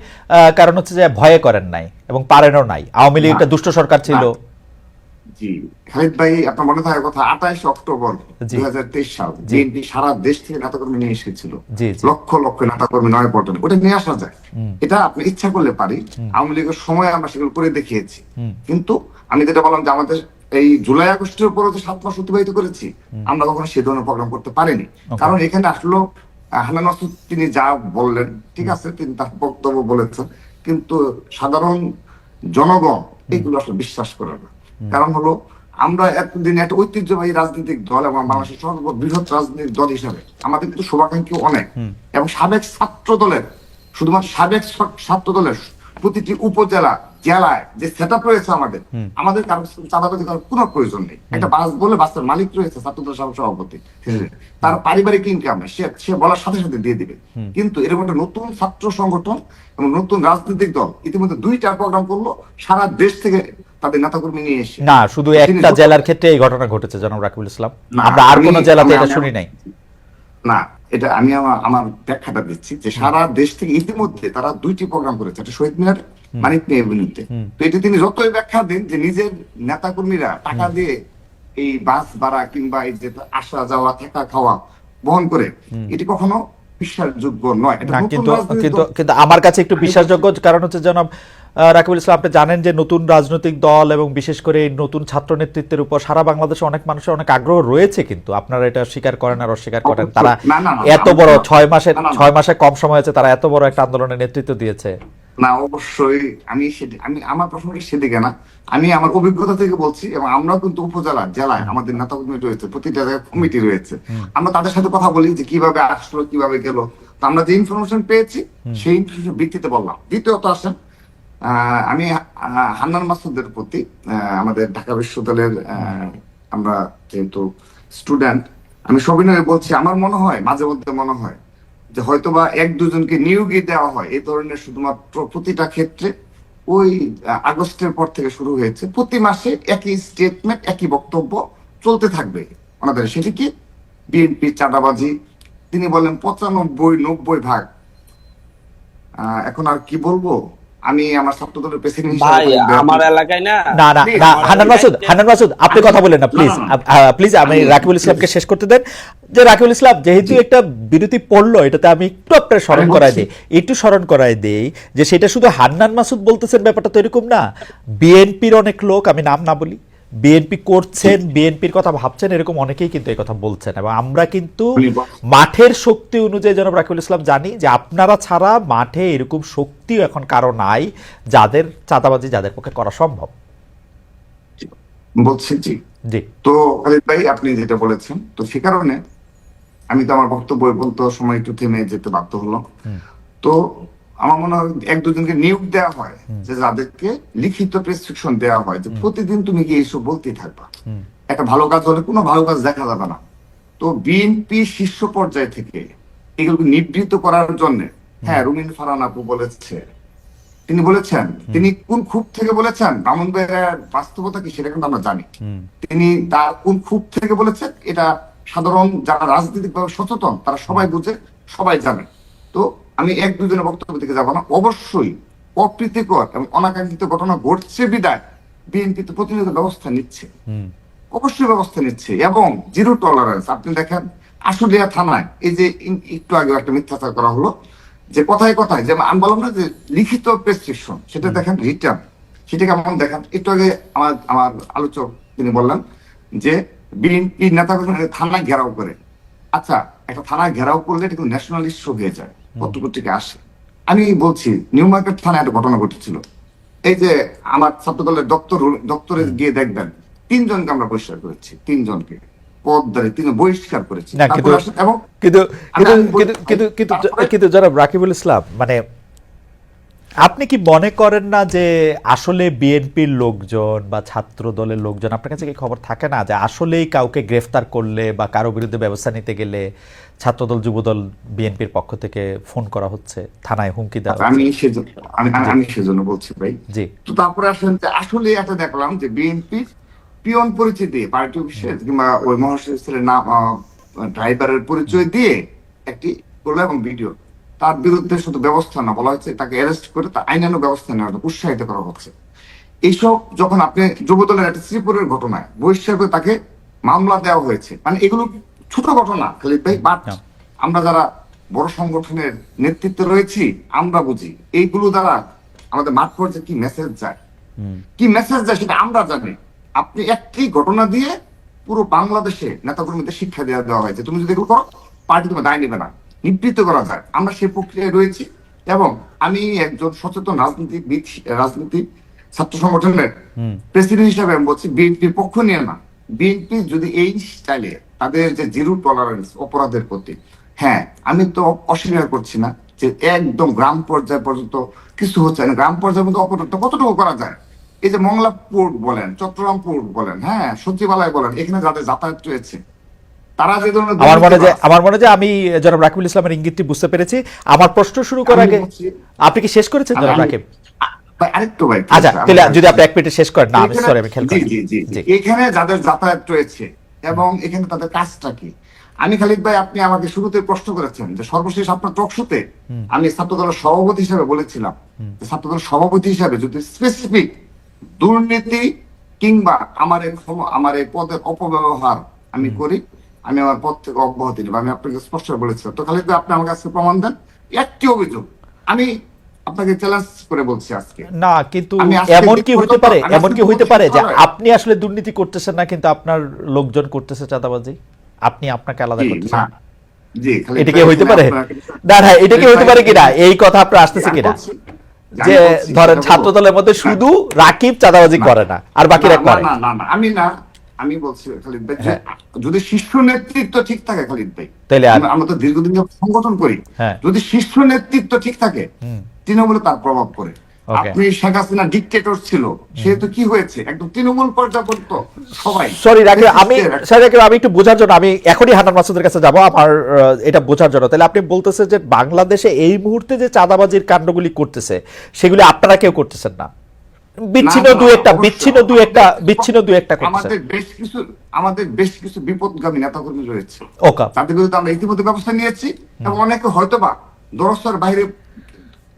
কারণ হচ্ছে যে ভয়ে করেন নাই এবং পারেনও নাই। আওয়ামী লীগ একটা দুষ্ট সরকার ছিল।
জি খালিদ ভাই, আপনার মনে থাকার কথা 28 অক্টোবর
জি
2023 সাল
জি
বিএনপি সারা দেশ থেকে নেতাকর্মী নিয়ে এসেছিল।
জি জি
লক্ষ লক্ষ নেতাকর্মী নয়াপল্টনে, ওটা নিয়ে আসা যায়। এটা আপনি ইচ্ছা করলে পারি। আওয়ামী লীগের সময় আমরা সেগুলো করে দেখিয়েছি। কিন্তু আমি যেটা বললাম যে আমাদের এই জুলাই আগস্টের উপরে যে 7 মাস অতিবাহিত করেছি, আমরা কখনো সে ধরনের প্রোগ্রাম করতে পারিনি।
ওকে
কারণ এখানে আসলো হান্নান মাসুদ তিনি যা বললেন ঠিক আছে, তিনি তার বক্তব্য বলেছেন, কিন্তু সাধারণ জনগণ এগুলো আসলে বিশ্বাস করে না। কারণ হলো, আমরা এতদিন একটা ঐতিহ্যবাহী রাজনৈতিক দল এবং বাংলাদেশের সর্ববৃহৎ রাজনৈতিক দল হিসাবে আমাদের কিন্তু শুভাকাঙ্ক্ষী অনেক, এবং সাবেক ছাত্র দলের, শুধুমাত্র সাবেক ছাত্র দলের প্রতিটি উপজেলা জেলায় যে সেট আপ রয়েছে আমাদের কারো চাঁদাবাজি করার কোনো প্রয়োজন নেই। একটা বাস বলে বাসের মালিক রয়েছে ছাত্রদল সভাপতি, তার পারিবারিক ইনকাম সে বলার সাথে সাথে দিয়ে দিবে। কিন্তু এরকম একটা নতুন ছাত্র সংগঠন এবং নতুন রাজনৈতিক দল ইতিমধ্যে 2টা প্রোগ্রাম করলো সারা দেশ থেকে তাদের নেতাকর্মী নিয়ে এসে।
না, শুধু একটা জেলার ক্ষেত্রে এই ঘটনা ঘটেছে জনাব রাকিবুল ইসলাম,
না,
আমরা আর কোন জেলাতে এটা শুনি নাই।
না, এটা আমি আমার ব্যাখ্যাটা দিচ্ছি যে সারা দেশ থেকে ইতিমধ্যে তারা 2টি প্রোগ্রাম করেছে, একটা শহীদ মিনার, মানিক মিয়া এভিনিউতে। তো এটি তিনি যতই ব্যাখ্যা দেন যে নিজের নেতাকর্মীরা টাকা দিয়ে এই বাস ভাড়া কিংবা এই যে আসা যাওয়া থাকা খাওয়া বহন করে, এটি কখনো বিশ্বাসযোগ্য নয়। এটা
না,
নতুন
কিন্তু
রাজনৈতিক
কিন্তু
দল।
কিন্তু আমার কাছে একটু বিশ্বাসযোগ্য, কারণ হচ্ছে জনাব রাকিবুল ইসলাম, আপনি জানেন যে নতুন রাজনৈতিক দল এবং বিশেষ করে এই নতুন ছাত্র নেতৃত্বের উপর সারা বাংলাদেশে অনেক মানুষের অনেক আগ্রহ রয়েছে, কিন্তু আপনারা এটা স্বীকার করেন আর অস্বীকার করেন। তারা
না, না, না,
এত বড় 6
না, না।
মাসে কম সময় আছে, তারা এত বড় একটা আন্দোলনের নেতৃত্ব দিয়েছে।
না, অবশ্যই আমি আমার প্রশ্নটা সেদিকে না, আমি আমার অভিজ্ঞতা থেকে বলছি। এবং আমরাও কিন্তু উপজেলা জেলায় আমাদের নেতাকর্মী রয়েছে, প্রতিটা জায়গায় কমিটি রয়েছে। আমরা তাদের সাথে কথা বলি যে কিভাবে আসলো, কিভাবে গেল। তো আমরা যে ইনফরমেশন পেয়েছি সেই ইনফরমেশন ভিত্তিতে বললাম। দ্বিতীয়ত আসেন, আমি হান্নান মাসুদের প্রতি, আমাদের ঢাকা বিশ্ববিদ্যালয়ের আমরা যেহেতু স্টুডেন্ট, আমি সবিনয়ে বলছি, আমার মনে হয় মাঝে মধ্যে মনে হয় যে হয়তোবা 1-2 জনকে নিয়োগই দেওয়া হয় এই ধরনের শুধুমাত্র প্রতিটা ক্ষেত্রে ওই আগস্টের পর থেকে শুরু হয়েছে, প্রতি মাসে একই স্টেটমেন্ট, একই বক্তব্য চলতে থাকবে ওনাদের। সেটি কি? বিএনপি চাঁদাবাজি। তিনি বলেন 95-90 ভাগ। এখন আর কি বলবো, আমি আমার ছাত্র দলের প্রেসিডেন্ট
ভাই
হিসেবে
আমার এলাকায় না
না না
Please,
না,
আমার
হান্নান মাসুদ আপনি কথা বলেন না প্লিজ।
না, না,
প্লিজ আমি রাকিবুল ইসলামকে শেষ করতে দেন। যে রাকিবুল ইসলাম যেহেতু একটা বিরতি পড়লো, এটাতে আমি একটু আপনার স্মরণ
আমি
করাই
বলছি।
দিই, একটু স্মরণ করাই দেই যে সেটা শুধু হান্নান মাসুদ বলতেছেন, ব্যাপারটা তো এরকম না। বিএনপির অনেক লোক, আমি নাম না বলি, বিএনপি করছেন, বিএনপির কথা ভাবছেন, এরকম অনেকেই কিন্তু এই কথা বলছেন। এবং আমরা কিন্তু মাঠের শক্তি অনুযায়ী জনাব রাকিবুল ইসলাম জানি যে আপনারা ছাড়া মাঠে এরকম শক্তিও এখন কারো নাই যাদের চাঁদাবাজি যাদের পক্ষে করা সম্ভব।
বলছি জি।
জি
তো খালিদ ভাই, আপনি যেটা বলেছেন, তো সে কারণে আমি তো আমার বক্তব্য বলতে সময় একটু থেমে যেতে বাধ্য হলো। তো আমার মনে হয় 1-2 জনকে নিয়োগ দেওয়া হয়, যে যাদেরকে লিখিত প্রেসক্রিপশন দেওয়া হয় যে প্রতিদিন তুমি কি এইসব বলতেই থাকবা। একটা ভালো কাজ হলে কোনো ভালো কাজ দেখা যাবে না। তো বিএনপি শীর্ষ পর্যায় থেকে এগুলোকে নিবৃত্ত করার জন্য, হ্যাঁ, রুমিন ফারহান আপু বলেছে, তিনি বলেছেন, তিনি কোন ক্ষোভ থেকে বলেছেন, ব্রাহ্মণবাড়িয়ার বাস্তবতা কি সেটা কিন্তু আমরা জানি। তিনি তার কোন ক্ষোভ থেকে বলেছেন এটা সাধারণ যারা রাজনৈতিকভাবে সচেতন তারা সবাই বুঝে, সবাই জানে। তো আমি 1-2 জনের বক্তব্য থেকে যাবো না। অবশ্যই অপ্রীতিকর এবং অনাকাঙ্ক্ষিত ঘটনা ঘটছে বিদায় বিএনপি তো প্রতিনিয়ত ব্যবস্থা নিচ্ছে, অবশ্যই ব্যবস্থা নিচ্ছে, এবং জিরো টলারেন্স। আপনি দেখেন আশুলিয়া থানায় এই যে একটু আগে একটা মিথ্যাচার করা হলো, যে কথায় কথায়, যে আমি বললাম না যে লিখিত প্রেসক্রিপশন, সেটা দেখেন রিটার্ন, সেটাকে এমন দেখেন। একটু আগে আমার আলোচক তিনি বললেন যে বিএনপি নেতাকর্মীরা থানায় ঘেরাও করে। আচ্ছা, একটা থানায় ঘেরাও করলে এটা কিন্তু ন্যাশনাল ইস্যু হয়ে যায়, পত্রপত্রিকা আসে। আমি বলছি নিউ মার্কেট থানায় একটা ঘটনা ঘটেছিল, এই যে আমার ছাত্র দলের দপ্তরে গিয়ে দেখবেন 3 জনকে আমরা বহিষ্কার করেছি, 3 জনকে পদধারী 3 বহিষ্কার করেছি।
না, কিন্তু
তারপরে এবং
কিন্তু
আমি
কিন্তু কিন্তু কিন্তু
তারপরে-
কিন্তু জনাব রাকিবুল ইসলাম, মানে আপনি কি মনে করেন না যে আসলে বিএনপির লোকজন বা ছাত্র দলের লোকজন, আপনার কাছে কি খবর থাকে না যে আসলেই কাউকে গ্রেফতার করলে বা কারো বিরুদ্ধে ব্যবস্থা নিতে গেলে ছাত্রদল যুবদল বিএনপির পক্ষ থেকে ফোন করা হচ্ছে, থানায় হুমকি দেওয়া হচ্ছে?
আমি সেজন্য বলছি ভাই।
জি
তো তারপরে আসেন যে আসলে একটা দেখলাম যে বিএনপি পিয়ন পরিচয় দিয়ে, পার্টি অফিসে কিংবা ওই মহাসচিবের নাম, ড্রাইভারের পরিচয় দিয়ে একটি করলো, এবং ভিডিও তার বিরুদ্ধে শুধু ব্যবস্থা না, বলা হচ্ছে তাকে অ্যারেস্ট করে তার আইনানুগ ব্যবস্থা নেওয়া উৎসাহিত করা হচ্ছে। এইসব যখন আপনি যুবদলের একটা শ্রীপুরের ঘটনায় বহিষ্কার করে তাকে মামলা দেওয়া হয়েছে, মানে এগুলো ছোট ঘটনা খালিদ ভাই, বাট আমরা যারা বড় সংগঠনের নেতৃত্বে রয়েছি আমরা বুঝি এইগুলো দ্বারা আমাদের মাঠ পর্যায়ে কি মেসেজ যায়, কি মেসেজ যায় সেটা আমরা জানি। আপনি একটি ঘটনা দিয়ে পুরো বাংলাদেশে নেতাকর্মীদের শিক্ষা দেওয়া হয়েছে, তুমি যদি এগুলো করো পার্টি তোমার দায় নেবে না, নিবৃত্ত করা যায়। আমরা সেই প্রক্রিয়ায় রয়েছি, এবং আমি একজন সচেতন রাজনীতি ছাত্র সংগঠনের প্রেসিডেন্ট হিসাবে আমি বলছি, বিএনপির পক্ষ নিয়ে না। বিএনপি যদি এই স্টাইলে তাদের যে জিরো টলারেন্স অপরাধের প্রতি, হ্যাঁ, আমি তো অস্বীকার করছি না যে একদম গ্রাম পর্যায় পর্যন্ত কিছু হচ্ছে না, গ্রাম পর্যায়ের মধ্যে অপরাধটা কতটুকু করা যায়। এই যে মংলা পোর্ট বলেন, চট্টগ্রাম পোর্ট বলেন, হ্যাঁ, সচিবালয় বলেন, এখানে যাদের যাতায়াত রয়েছে তারা যে ধরনের
আমার মনে যে আমি জনাব রাকিবুল ইসলামের ইঙ্গিতটি বুঝতে পেরেছি। আমার প্রশ্ন শুরু করার আগে আপনি কি শেষ করেছেন জনাব রাকিব?
আরেকটু ভাই,
আচ্ছা, তাহলে যদি আপনি 1 মিনিটে শেষ করেন। না, আমি সরি, আমি খেয়াল করি।
জি, এখানে যাদের যাতায়াত রয়েছে এবং এখানে তাদের কাজটা কি, আমি খালিদ ভাই, আপনি আমাকে শুরুতে প্রশ্ন করেছেন যে সর্বশেষ আপনার টকশোতে আমি ছাত্রদলের সভাপতি হিসেবে বলেছিলাম যে ছাত্রদলের সভাপতি হিসেবে যদি স্পেসিফিক দুর্নীতি কিংবা আমার এই পদের অপব্যবহার আমি করি, আমি আমার পদ থেকে অব্যাহতি নেব। আমি আপনাকে স্পষ্ট বলেছিলাম। তো খালিদ ভাই, আপনি আমার কাছে প্রমাণ দেন একটি অভিযোগ, আমি আপনাকে চ্যালেঞ্জ করে বলছি আজকে।
না, কিন্তু
আমি আজকে
এমন কি হইতে পারে,
আমি
এমন কি
আজকে
হইতে পারে যে
বলছি,
আপনি আসলে দুর্নীতি করতেছেন না, কিন্তু আপনার লোকজন করতেছে চাঁদাবাজি, আপনি আপনাকে আলাদা
জি,
করতেছেন?
না, জি, খালিদ
এটা
ভাই,
কি হইতে
এখানে
পারে?
আপনার-
না, এটা কি হইতে পারে কিনা, এই কথা আপনার আসতেছে
আমি
কিনা
বলছি,
যে
আমি বলছি,
ধরেন
সেটা
ছাত্র
বলবো।
দলের মধ্যে শুধু রাকিব চাঁদাবাজি করে না আর বাকিরা
না,
করে?
না, না, না, আমি বলছি খালিদ ভাই, যে যদি শীর্ষ নেতৃত্ব ঠিক থাকে খালিদ ভাই,
তাইলে আর-
আমরা তো দীর্ঘদিন সংগঠন করি,
হ্যাঁ।
যদি শীর্ষ নেতৃত্ব ঠিক থাকে তৃণমূলে তার প্রভাব পড়ে।
Okay.
আপনি শেখ হাসিনা ডিকটেটর ছিল, সেহেতু কি হয়েছে একদম তৃণমূল পর্যায় পর্যন্ত সবাই।
সরি রাকিব, আমি একটু বোঝার জন্য আমি এখনই হান্নান মাসুদের কাছে যাব আমার এটা বোঝার জন্য। তাহলে আপনি বলতেছেন যে বাংলাদেশে এই মুহূর্তে যে চাঁদাবাজির কাণ্ডগুলি করতেছে সেগুলি আপনারা কেউ করতেছেন না, বিচ্ছিন্ন দু একটা করতেছেন।
আমাদের বেশ কিছু বিপদগামী নেতাকর্মী রয়েছে,
ওকে,
তাদের বিরুদ্ধে আমরা ইতিমধ্যে ব্যবস্থা নিয়েছি এবং অনেকে হয়তোবা দরস্তার বাইরে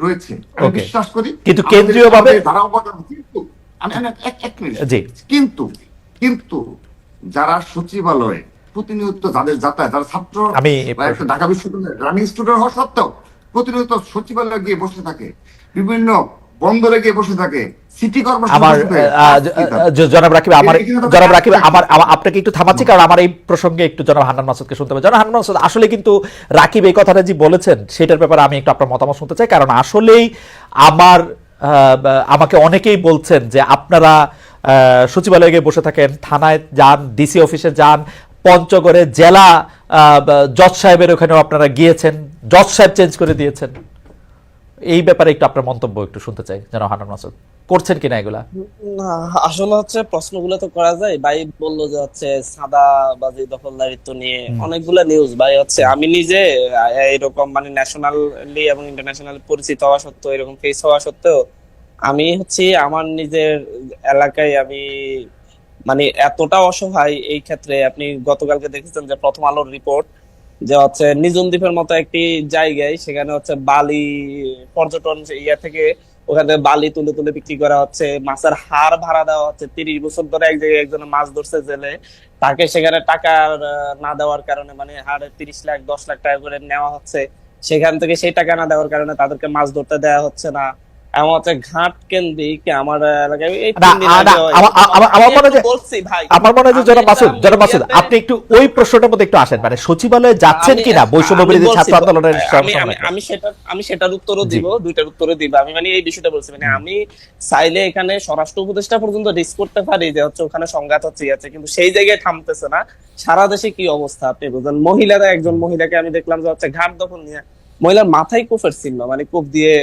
রয়েছে আমি
Okay.
বিশ্বাস করি।
কিন্তু কেন্দ্রীয়ভাবে জি।
কিন্তু যারা সচিবালয়ে প্রতিনিয়ত যাদের যাতায়াত, যারা ছাত্র ঢাকা বিশ্ববিদ্যালয়ের রানিং স্টুডেন্ট হওয়া সত্ত্বেও প্রতিনিয়ত সচিবালয়ে গিয়ে বসে থাকে, বিভিন্ন বন্দরে গিয়ে বসে থাকে, সিটি
জনাব রাকিব আপনাকে একটু থামাচ্ছি, কারণ আমার এই প্রসঙ্গে একটু জনাব হান্নান মাসুদকে শুনতে হবে। জনাব হান্নান মাসুদ, আসলে কিন্তু রাকিব এই কথাটা যে বলেছেন সেটার ব্যাপারে আমি একটু আপনার মতামত শুনতে চাই, কারণ আসলেই আমাকে অনেকেই বলছেন যে আপনারা সচিবালয়ে গিয়ে বসে থাকেন, থানায় যান, ডিসি অফিসে যান, পঞ্চগড়ে জেলা জজ সাহেবের ওখানেও আপনারা গিয়েছেন, জজ সাহেব চেঞ্জ করে দিয়েছেন। এই ব্যাপারে একটু আপনার মন্তব্য একটু শুনতে চাই যেন হান্নান মাসুদ, করছেন কিনা এগুলা?
না, আসলে হচ্ছে প্রশ্নগুলো তো করা যায়। ভাই বললো যে হচ্ছে সাদাবাজি দখলদারিত্ব নিয়ে অনেকগুলা নিউজ। ভাই হচ্ছে আমি নিজে এরকম মানে ন্যাশনালি এবং ইন্টারন্যাশনালি পরিচিত হওয়া সত্ত্বেও, এরকম ফেস হওয়া সত্ত্বেও আমি হচ্ছে আমার নিজের এলাকায় আমি মানে এতটা অসহায় এই ক্ষেত্রে। আপনি গতকালকে দেখেছেন যে প্রথম আলোর রিপোর্ট যে হচ্ছে নিঝুম দ্বীপের মতো একটি জায়গায়, সেখানে হচ্ছে বালি পর্যটন থেকে ওখানে বালি তুলে তুলে বিক্রি করা হচ্ছে, মাছের হাড় ভাড়া দেওয়া হচ্ছে। 30 বছর ধরে এক জায়গায় একজন মাছ ধরছে জেলে, তাকে সেখানে টাকা না দেওয়ার কারণে মানে হাড়ে 30 লাখ 10 লাখ টাকা করে নেওয়া হচ্ছে, সেখান থেকে সেই টাকা না দেওয়ার কারণে তাদেরকে মাছ ধরতে দেওয়া হচ্ছে না। এমন হচ্ছে ঘাট কেন্দ্রিক আমার এলাকায় এই 3 দিন আগে বলছি ভাই।
আমার মনে হয় যে জনাব মাসুদ আপনি একটু ওই প্রশ্নটার মধ্যে একটু আসেন, মানে সচিবালয়ে যাচ্ছেন কিনা বৈষম্য বিরোধী ছাত্র আন্দোলনের।
আমি সেটার উত্তরও দিব, দুইটার উত্তরও দিব। আমি মানে এই বিষয়টা বলছি, মানে আমি চাইলে এখানে স্বরাষ্ট্র উপদেষ্টা পর্যন্ত রিস্ক করতে পারি যে হচ্ছে ওখানে সংঘাত হচ্ছে আছে, কিন্তু সেই জায়গায় থামতেছে না। সারা দেশে কি অবস্থা আপনি বুঝেন। মহিলারা, একজন মহিলাকে আমি দেখলাম যে হচ্ছে ঘাট দখল নিয়ে মহিলার মাথায় কোফের চিহ্ন, মানে কোপ দিয়ে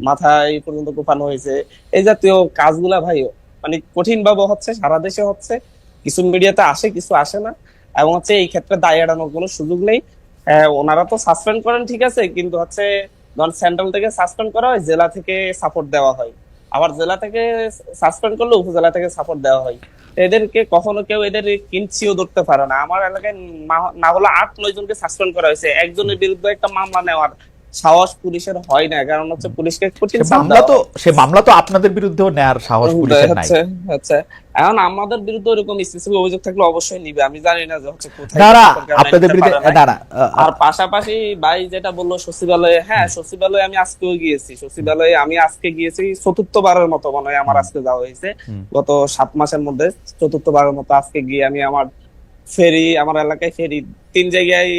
মাথায় পর্যন্ত কোপানো হয়েছে। এই জাতীয় কাজগুলা ভাই মানে কঠিন ভাবে হচ্ছে, সারা দেশে হচ্ছে। কিছু মিডিয়াতে আসে, কিছু আসে না, এবং হচ্ছে এই ক্ষেত্রে দায় এড়ানোর কোনো সুযোগ নেই। ওনারা তো সাসপেন্ড করেন ঠিক আছে, কিন্তু হচ্ছে ধর সেন্ট্রাল থেকে সাসপেন্ড করা হয়, জেলা থেকে সাপোর্ট দেওয়া হয়, আবার জেলা থেকে সাসপেন্ড করলে উপজেলা থেকে সাপোর্ট দেওয়া হয়। এদেরকে কখনো কেউ এদের কিঞ্চিও ধরতে পারে না। আমার এলাকায় না হলো 8-9 জনকে সাসপেন্ড করা হয়েছে, একজনের বিরুদ্ধে একটা মামলা নেওয়ার সাহস পুলিশের হয় না, কারণ হচ্ছে পুলিশকে
মামলা তো আপনাদের বিরুদ্ধেও নেয়ার সাহস পুলিশের নাই।
আচ্ছা, এখন আমাদের বিরুদ্ধে এরকম স্পেসিফিক অভিযোগ থাকলে অবশ্যই নিবে। আমি জানি না যে হচ্ছে কোথায়
আপনাদের বিরুদ্ধে
আর পাশাপাশি ভাই যেটা বললো সচিবালয়ে, হ্যাঁ সচিবালয়ে আমি আজকেও গিয়েছি। সচিবালয়ে আমি আজকে গিয়েছি 4র্থবারের মতো মনে হয় আমার আজকে যাওয়া হয়েছে, গত 7 মাসের মধ্যে 4র্থবারের মতো আজকে গিয়ে আমি আমার ফেরি, আমার এলাকায় ফেরি 3 জায়গায়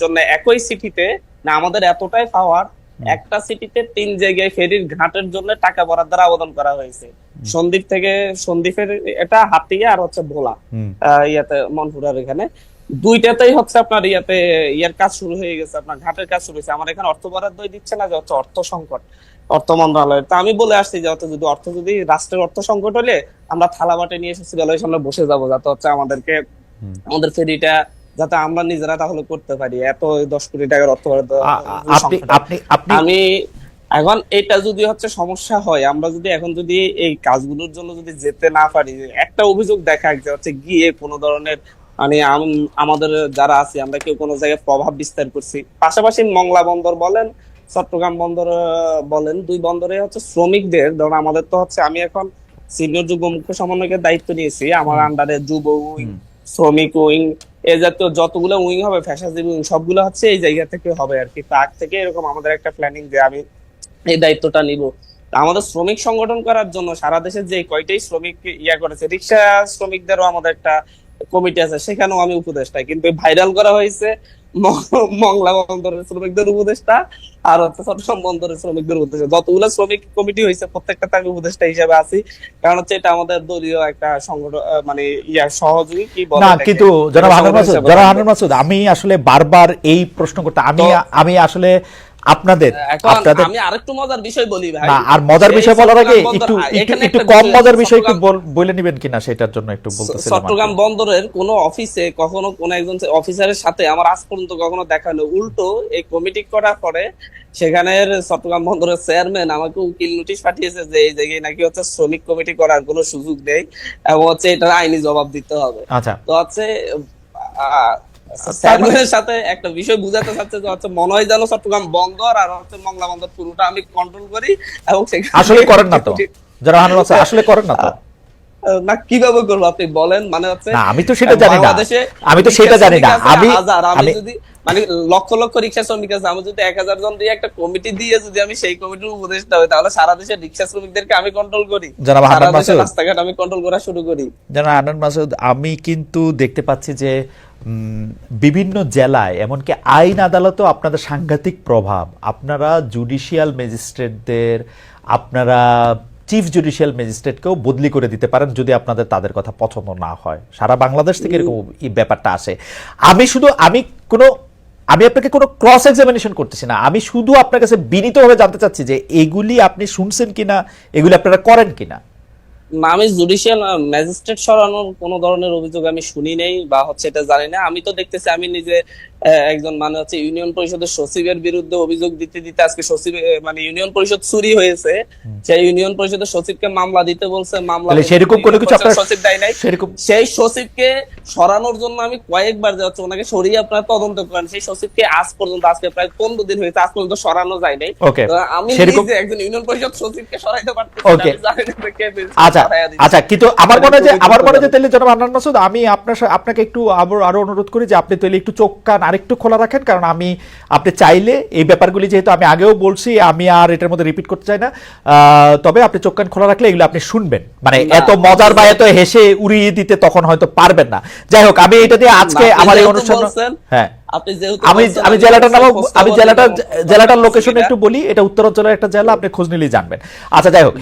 জন্য একই সিটিতে না, আমাদের এতটাই পাওয়ার, একটা সিটিতে 3 জায়গায় ফেরির ঘাটের জন্য টাকা বরাদ্দের আবেদন করা হয়েছে। সন্দ্বীপ থেকে, সন্দ্বীপের এটা হাতিয়া আর হচ্ছে ভোলা ইয়াতে মনপুরার এখানে দুইটাতেই হচ্ছে আপনার ইয়ার কাজ শুরু হয়ে গেছে, আপনার ঘাটের কাজ শুরু হয়েছে। আমার এখানে অর্থ বরাদ্দ দিচ্ছে না, যে হচ্ছে অর্থ সংকট অর্থ মন্ত্রণালয়ের। তা আমি বলে আসছি যে হচ্ছে যদি রাষ্ট্রের অর্থ সংকট হলে আমরা থালা বাটে নিয়ে সচিবালয়ের সামনে বসে যাবো, যাতে হচ্ছে আমাদের ফেরিটা যাতে আমরা নিজেরা তাহলে করতে পারি। এত 10 কোটি টাকার অর্থ আমি এখন এটা যদি হচ্ছে সমস্যা হয়, আমরা যদি এখন যদি এই কাজগুলোর জন্য যদি যেতে না পারি, একটা অভিযোগ দেখা যে হচ্ছে গিয়ে কোনো ধরনের মানে আমাদের যারা আছি আমরা কেউ কোনো জায়গায় প্রভাব বিস্তার করছি। পাশাপাশি মংলা বন্দর বলেন, চট্টগ্রাম বন্দর বলেন, 2 বন্দরে হচ্ছে শ্রমিকদের ধরুন, আমাদের তো হচ্ছে আমি এখন সিনিয়র যুগ্ম মুখ্য সমন্বয়কের দায়িত্ব নিয়েছি। আমার আন্ডারে যুব উইং, শ্রমিক উইং, এ জাতীয় যতগুলো উইং হবে, ফ্যাশনজীবী উইং, সবগুলো হচ্ছে এই জায়গা থেকে হবে আর কি। তার থেকে এরকম আমাদের একটা প্ল্যানিং যে আমি এই দায়িত্বটা নিব। আমাদের শ্রমিক সংগঠন করার জন্য সারা দেশে যে কয়টাই শ্রমিক করেছে, রিক্সা শ্রমিকদেরও আমাদের একটা কমিটি আছে, সেখানেও আমি উপদেষ্টা। কিন্তু ভাইরাল করা হয়েছে মংলা বন্দরের শ্রমিকদের উপদেষ্টা আর হচ্ছে চট্টগ্রাম বন্দরের শ্রমিকদের উপদেষ্টা। যতগুলো শ্রমিক কমিটি হয়েছে প্রত্যেকটা আমি উপদেষ্টা হিসেবে আছি, কারণ হচ্ছে এটা আমাদের দলীয় একটা সংগঠন, মানে সহযোগী কি বলে না।
কিন্তু জনাব হান্নান মাসুদ, আমি আসলে বারবার এই প্রশ্ন করতে আমি আসলে আপনাদের
এখন
আপনাদের
আমি আরেকটু মজার বিষয় বলি ভাই।
না, আর মজার
সেই
বিষয় বলার আগে
চট্টগ্রাম বন্দর,
একটু একটু
এখানে
একটু
একটা
কম
বিষয়
মজার
আছে,
বিষয় একটু
চট্টগ্রাম
বলে নেবেন কিনা সেটার জন্য একটু বলতেছিলাম আর কি।
চট্টগ্রাম বন্দরের কোন অফিসে কখনো কোন একজন অফিসারের সাথে আমার আজ পর্যন্ত কখনো দেখা হলো, উল্টো এই কমিটি করার পরে সেখানের চট্টগ্রাম বন্দরের চেয়ারম্যান আমাকে উকিল নোটিশ পাঠিয়েছে যে এই জায়গায় নাকি হচ্ছে শ্রমিক কমিটি করার কোনো সুযোগ নেই এবং হচ্ছে এটার আইনি জবাব দিতে হবে।
আচ্ছা,
তো হচ্ছে
তার মানে
চেয়ারম্যানের সাথে একটা বিষয় বুঝাতে চাচ্ছে যে হচ্ছে মনে হয় যেন চট্টগ্রাম বন্দর আর হচ্ছে মংলা বন্দর পুরোটা আমি কন্ট্রোল করি এবং সেখানে
আসলে করেন না তো যারা হানুল আছে, আসলে করেন না তো।
না, কিভাবে করবো আপনি বলেন? মানে হচ্ছে
না, আমি তো সেটা জানি না,
বাংলাদেশে
আমি তো সেটা জানি না। আমি
আমি যদি মানে লক্ষ লক্ষ রিক্সা শ্রমিক আছে, আমি যদি 1000 জন দিয়ে একটা কমিটি দিয়ে যদি আমি সেই কমিটির উপদেষ্টা হই, তাহলে সারা দেশের রিক্সা শ্রমিকদেরকে আমি কন্ট্রোল করি,
জনাব
সারা
হান্নান
দেশের
মাসুদ,
রাস্তাঘাট আমি কন্ট্রোল করা শুরু করি।
জনাব হান্নান মাসুদ, আমি কিন্তু দেখতে পাচ্ছি যে বিভিন্ন জেলায় এমনকি আইন আদালতেও আপনাদের সাংঘাতিক প্রভাব। আপনারা জুডিশিয়াল ম্যাজিস্ট্রেটদের, আপনারা চিফ জুডিশিয়াল ম্যাজিস্ট্রেটকেও বদলি করে দিতে পারেন যদি আপনাদের তাদের কথা পছন্দ না হয়। সারা বাংলাদেশ থেকে এরকম এই ব্যাপারটা আসে। আমি আপনাকে কোনো ক্রস এক্সামিনেশন করতেছি না, আমি শুধু আপনার কাছে বিনীতভাবে জানতে চাচ্ছি যে এগুলি আপনি শুনছেন কিনা, এগুলি আপনারা করেন কিনা।
না, আমি জুডিশিয়াল ম্যাজিস্ট্রেট সরানোর কোন ধরনের অভিযোগ আমি শুনি নাই বা হচ্ছে এটা জানি না। আমি তো দেখতেছি আমি নিজে একজন মানে হচ্ছে ইউনিয়ন পরিষদের সচিবের বিরুদ্ধে অভিযোগ দিতে দিতে আজকে সচিব মানে ইউনিয়ন পরিষদ চুরি হয়েছে, সেই ইউনিয়ন পরিষদের সচিবকে মামলা দিতে বলছে, মামলা
সেরকম কোনো কিছু আপনার
সচিব দেয় নাই। সেই সচিবকে সরানোর জন্য আমি কয়েকবার যাচ্ছি, ওনাকে সরিয়ে আপনারা তদন্ত করেন। সেই সচিবকে আজ পর্যন্ত, আজকে প্রায় 15 দিন হয়েছে, আজ পর্যন্ত সরানো যায় নাই। আমি নিজে একজন ইউনিয়ন পরিষদ সচিবকে সরাইতে পারতেছি না, আমি জানি না কে
আচ্ছা, কিন্তু আমার মনে হয় যে তাহলে জনাব হান্নান মাসুদ, আমি আপনাকে একটু আরো অনুরোধ করি যে আপনি তাহলে একটু চোখ কান আরেকটু খোলা রাখেন, কারণ আপনি চাইলে এই ব্যাপারগুলি, যেহেতু আমি আগেও বলছি, আমি আর এটার মধ্যে রিপিট করতে চাই না, তবে আপনি চোখ কান খোলা রাখলে এগুলো আপনি শুনবেন। মানে এত মজার বা এত হেসে উড়িয়ে দিতে তখন হয়তো পারবেন না। যাই হোক, আমি এটা দিয়ে আজকে আমার এই অনুষ্ঠান, হ্যাঁ, আমি জেলাটার লোকেশন একটু বলি, এটা উত্তরাঞ্চলের একটা জেলা, আপনি খোঁজ নিলেই জানবেন। আচ্ছা, যাই হোক,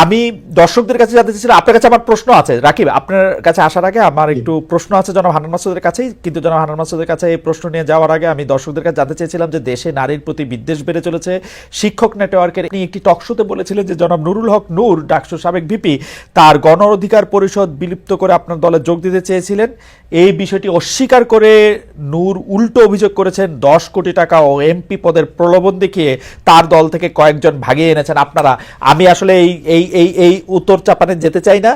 আমি দর্শকদের কাছে জানতে চাইছিলাম, আপনার কাছে আমার প্রশ্ন আছে রাকিব, আপনার কাছে আসার আগে আমার একটু প্রশ্ন আছে জনাব হান্নান মাসুদের কাছেই, কিন্তু জনাব হান্নান মাসুদের কাছে এই প্রশ্ন নিয়ে যাওয়ার আগে আমি দর্শকদের কাছে জানতে চেয়েছিলাম যে দেশে নারীর প্রতি বিদ্বেষ বেড়ে চলেছে। শিক্ষক নেটওয়ার্কের একটি টকশোতে বলেছিলেন যে জনাব নুরুল হক নূর, ডাকসুর সাবেক ভিপি, তার গণ অধিকার পরিষদ বিলুপ্ত করে আপনার দলে যোগ দিতে চেয়েছিলেন। এই বিষয়টি অস্বীকার করে নূর উল্টো অভিযোগ করেছেন 10 কোটি টাকা ও এমপি পদের প্রলোভন দেখিয়ে তার দল থেকে কয়েকজন ভাগিয়ে এনেছেন আপনারা। আমি আসলে এই উত্তর চাপানে যেতে চাই না,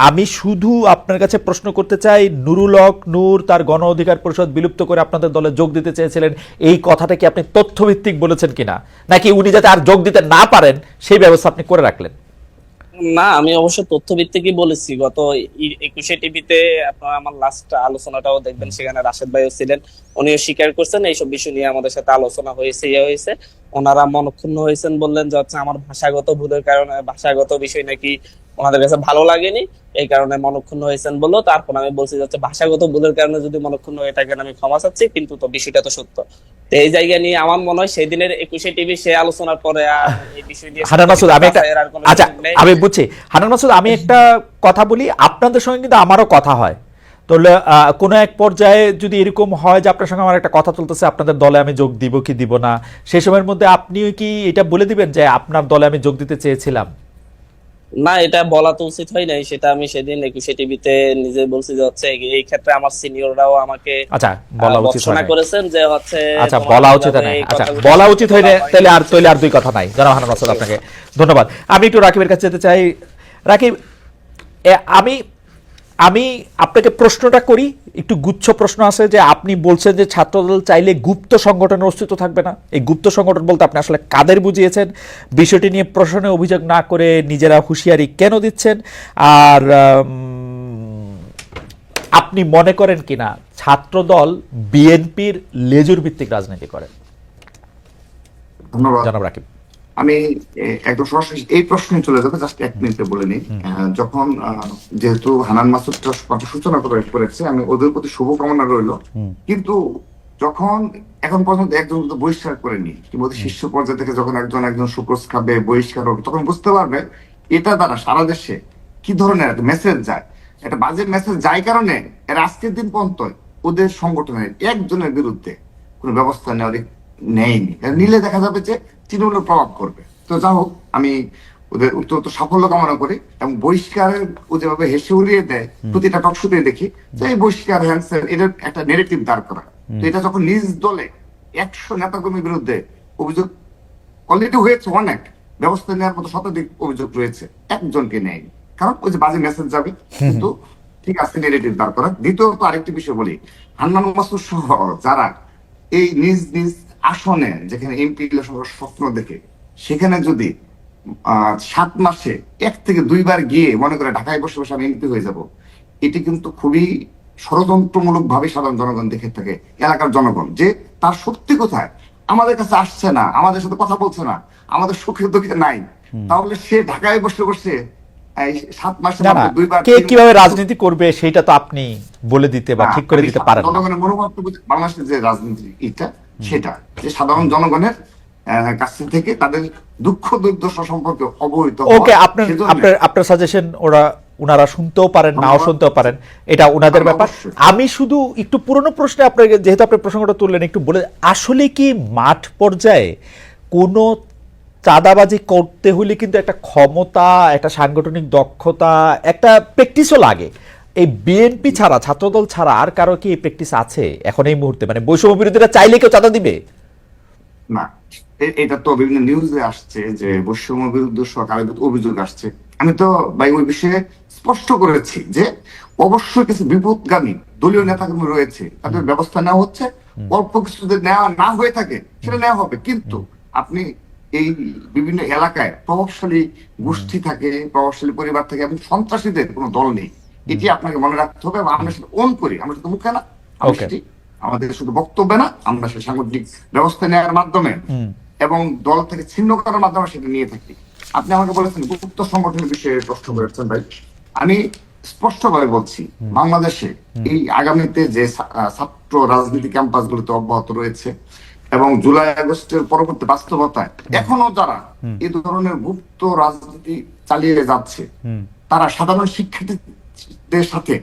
আমি শুধু আপনার কাছে প্রশ্ন করতে চাই, নুরুল হক নূর তার গণ অধিকার পরিষদ বিলুপ্ত করে আপনাদের দলে যোগ দিতে চেয়েছিলেন, এই কথাটা কি আপনি তথ্যভিত্তিক বলেছেন কিনা, নাকি উনি যাতে আর যোগ দিতে না পারেন সেই ব্যবস্থা আপনি করে রাখলেন?
না, আমি অবশ্য তথ্যভিত্তিকই বলেছি। গত 21 টিভিতে আপনারা আমার লাস্ট আলোচনাটাও দেখবেন, সেখানে রাশেদ ভাইও ছিলেন, উনিও স্বীকার করছেন এইসব বিষয় নিয়ে আমাদের সাথে আলোচনা হয়েছে। ওনারা মনক্ষুণ্ণ হয়েছেন, বললেন যে হচ্ছে আমার ভাষাগত ভুলের কারণে, ভাষাগত বিষয় নাকি ওনাদের কাছে ভালো লাগেনি, এই কারণে মনক্ষুণ্ণ হয়েছেন বললো। তারপর আমি বলছি যে ভাষাগত ভুলের কারণে যদি মনক্ষুণ্ণ হয়ে থাকেন আমি ক্ষমা চাচ্ছি, কিন্তু তো বিষয়টা তো সত্য। তো এই জায়গা নিয়ে আমার মনে হয় সেই দিনের 21 টিভি সে আলোচনার পরে আর এই বিষয় নিয়ে
হান্নান মাসুদ, আমি বুঝছি। হান্নান মাসুদ, আমি একটা কথা বলি, আপনাদের সঙ্গে কিন্তু আমারও কথা হয়, তাহলে কোনো এক পর্যায়ে যদি এরকম হয় যে আপনার সঙ্গে আমার একটা কথা চলতেছে, আপনাদের দলে আমি যোগ দিব কি দিব না, সেই সময়ের মধ্যে আপনিও কি এটা বলে দিবেন যে আপনার দলে আমি যোগ দিতে চেয়েছিলাম?
না, এটা বলা তো উচিত হয় নাই, সেটা আমি সেদিন 21 টিভিতে নিজে বলছি যে হচ্ছে এই ক্ষেত্রে আমার সিনিয়ররাও আমাকে
বলা উচিত হয়
করেছেন যে হচ্ছে
বলা উচিত হয় না। বলা উচিত হয় না, তাহলে আর দুই কথা নাই। জনাব হান্নান মাসুদ, আপনাকে ধন্যবাদ। আমি একটু রাকিবের কাছে যেতে চাই। রাকিব, আমি আপনাকে প্রশ্নটা করি, একটু গুচ্ছ প্রশ্ন আছে, যে আপনি বলছেন যে ছাত্রদল চাইলে গুপ্ত সংগঠনের অস্তিত্ব থাকবে না। এই গুপ্ত সংগঠন বলতে আপনি আসলে কাদের বুঝিয়েছেন? বিষয়টি নিয়ে প্রশ্নে অভিযোগ না করে নিজেরা হুঁশিয়ারি কেন দিচ্ছেন? আর আপনি মনে করেন কিনা ছাত্রদল বিএনপির লেজুর ভিত্তিক রাজনীতি করে?
ধন্যবাদ
জনাব রাকিব।
আমি একদম সরাসরি এই প্রশ্নে চলে যাবো, জাস্ট 1 মিনিটে বলে নিই। যখন যেহেতু হান্নান মাসুদ কথা সূচনা করেছে, আমি ওদের প্রতি শুভকামনা রইল, কিন্তু যখন এখন পর্যন্ত একজন বহিষ্কার করেনি, কিংবা শীর্ষ পর্যায়ে থেকে যখন একজন সুক্রোজ খাবে, বহিষ্কার হবে, তখন বুঝতে পারবে এটা দ্বারা সারা দেশে কি ধরনের একটা মেসেজ যায়, একটা বাজে মেসেজ যায়। কারণে এর আজকের দিন পর্যন্ত ওদের সংগঠনের একজনের বিরুদ্ধে কোনো ব্যবস্থা নেওয়ার নেয়নি। নিলে দেখা যাবে যে তৃণমূলের প্রভাব করবে। তো যা হোক, আমি ওদের অত্যন্ত সাফল্য কামনা করি, এবং বহিষ্কারের ও যেভাবে হেসে উড়িয়ে দেয় প্রতিটা টকশোতে দেখি যে এই বহিষ্কার হ্যান্সেন এটার একটা নেগেটিভ দাঁড় করা। তো এটা যখন নিজ দলে 100 নেতাকর্মীর বিরুদ্ধে অভিযোগ অলরেডি হয়েছে, অনেক ব্যবস্থা নেওয়ার মতো শতাধিক অভিযোগ রয়েছে, একজনকে নেয়নি, কারণ ওই যে বাজে মেসেজ যাবে। কিন্তু ঠিক আছে, নেগেটিভ দাঁড় করা। দ্বিতীয়ত আরেকটি বিষয় বলি, হান্নান মাসুদ সহ যারা এই নিজ নিজ আসনে যেখানে এমপি স্বপ্ন দেখে, সেখানে যদি 7 মাসে 1 থেকে 2 বার গিয়ে মনে করে ঢাকায় বসে বসে আমি এমপি হয়ে যাব, এটি কিন্তু খুবই ষড়যন্ত্রমূলক ভাবে সাধারণ জনগণ দেখে থাকে, এলাকার জনগণ, যে তার সত্যি কোথায় আমাদের কাছে আসছে না, আমাদের সাথে কথা বলছে না, আমাদের সুখে দুঃখে নাই, তাহলে সে ঢাকায় বসে বসে এই 7 মাসের
না না,
মধ্যে 2 বার
কে কিভাবে রাজনীতি করবে সেটা তো আপনি বলে দিতে বা ঠিক করে দিতে পারেন না।
জনগণের মনোভাব তো বাংলাদেশের যে রাজনীতি এটা সেটা যে সাধারণ জনগণের কাছ থেকে তাদের দুঃখ দুর্দশা সম্পর্কে অবহিত হওয়া।
ওকে, আপনার
সেজন্য
আপনার আপনার সাজেশন উনারা শুনতেও পারেন, নাও শুনতেও পারেন, এটা উনাদের ব্যাপার।
অবশ্যই।
আমি শুধু একটু পুরনো প্রশ্নে আপনাকে, যেহেতু আপনি প্রসঙ্গটা তুললেন, একটু বলে, আসলে কি মাঠ পর্যায়ে কোনো চাঁদাবাজি করতে হলে কিন্তু একটা ক্ষমতা, একটা সাংগঠনিক দক্ষতা, একটা প্র্যাকটিসও লাগে। এই বিএনপি ছাড়া, ছাত্রদল ছাড়া আর কারো কি এই প্র্যাকটিস আছে এখন এই মুহূর্তে? মানে বৈষম্য বিরোধীরা চাইলে কেউ চাঁদা দিবে
না, এটা তো বিভিন্ন নিউজে আসছে যে বৈষম্য বিরুদ্ধ সরকারের অভিযোগ আসছে। আমি তো ভাই ওই বিষয়ে স্পষ্ট করেছি যে অবশ্যই কিছু বিপদগামী দলীয় নেতাকর্মী রয়েছে, তাদের ব্যবস্থা নেওয়া হচ্ছে। অল্প কিছু যদি নেওয়া না হয়ে থাকে সেটা নেওয়া হবে, কিন্তু আপনি এই বিভিন্ন এলাকায় প্রভাবশালী গোষ্ঠী থাকে, প্রভাবশালী পরিবার থাকে, এবং সন্ত্রাসীদের কোনো দল নেই, এটি আপনাকে মনে রাখতে হবে। এবং আমরা সেটা অন করি, আমরা শুধু মুখে না, আমরা
Okay.
সেটি আমাদের শুধু বক্তব্যে না, আমরা সেই সাংগঠনিক ব্যবস্থা নেওয়ার মাধ্যমে এবং দল থেকে ছিন্ন করার মাধ্যমে সেটা নিয়ে থাকি। আপনি আমাকে বলেছেন গুপ্ত সংগঠনের বিষয়ে প্রশ্ন করেছেন ভাই, আমি স্পষ্টভাবে বলছি, বাংলাদেশে এই আগামীতে যে ছাত্র রাজনীতি ক্যাম্পাস গুলোতে অব্যাহত রয়েছে এবং জুলাই আগস্টের পরবর্তী বাস্তবতায় এখনো যারা এই ধরনের গুপ্ত রাজনীতি চালিয়ে যাচ্ছে, তারা সাধারণ শিক্ষার্থীদের সাথে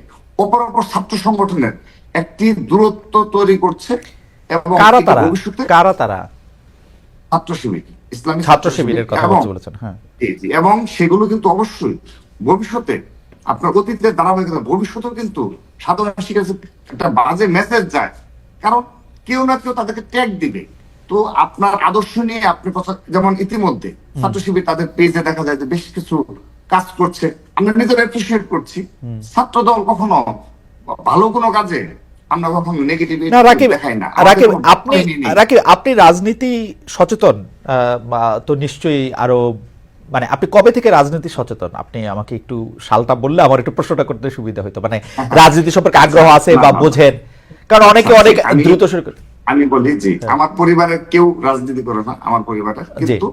অপর ছাত্র সংগঠনের একটি দূরত্ব তৈরি করছে। এবং
কারা
এটা
তারা?
ভবিষ্যতে
কারা তারা?
ছাত্র শিবির, ইসলামী
ছাত্র শিবিরের কথা
এবং
বলেছেন, হ্যাঁ।
জি, এবং সেগুলো কিন্তু অবশ্যই ভবিষ্যতে আপনার অতীতের ধারাবাহিকতা ভবিষ্যতেও কিন্তু সাধারণ শিক্ষার্থীর একটা বাজে মেসেজ যায়, কারণ কেউ না কেউ তাদেরকে ট্যাগ দিবে। তো আপনার আদর্শ নিয়ে আপনি কথা, যেমন ইতিমধ্যে ছাত্র শিবির তাদের পেজে দেখা যায় যে বেশ কিছু কাজ করছে, আমরা নিজেরা অ্যাপ্রিসিয়েট করছি। ছাত্র দল কখনো ভালো কোনো কাজে আমরা কখনো নেগেটিভ
না রাকিব,
দেখাই না।
রাকিব
আমাদের কোনো
আপনি
ভয় নেই।
রাকিব আপনি রাজনীতি সচেতন, তো নিশ্চয়ই আরো, মানে আপনি কবে থেকে রাজনীতি সচেতন? আপনি আমাকে একটু সালটা বললে আমার একটু প্রশ্নটা করতে সুবিধা হতো, মানে রাজনীতি সম্পর্কে আগ্রহ আছে বা বোঝেন, কারণ অনেকে অনেক দ্রুত শুরু করে।
আমি বলি যে আমার পরিবারের কেউ রাজনীতি করে না, আমার পরিবারের, কিন্তু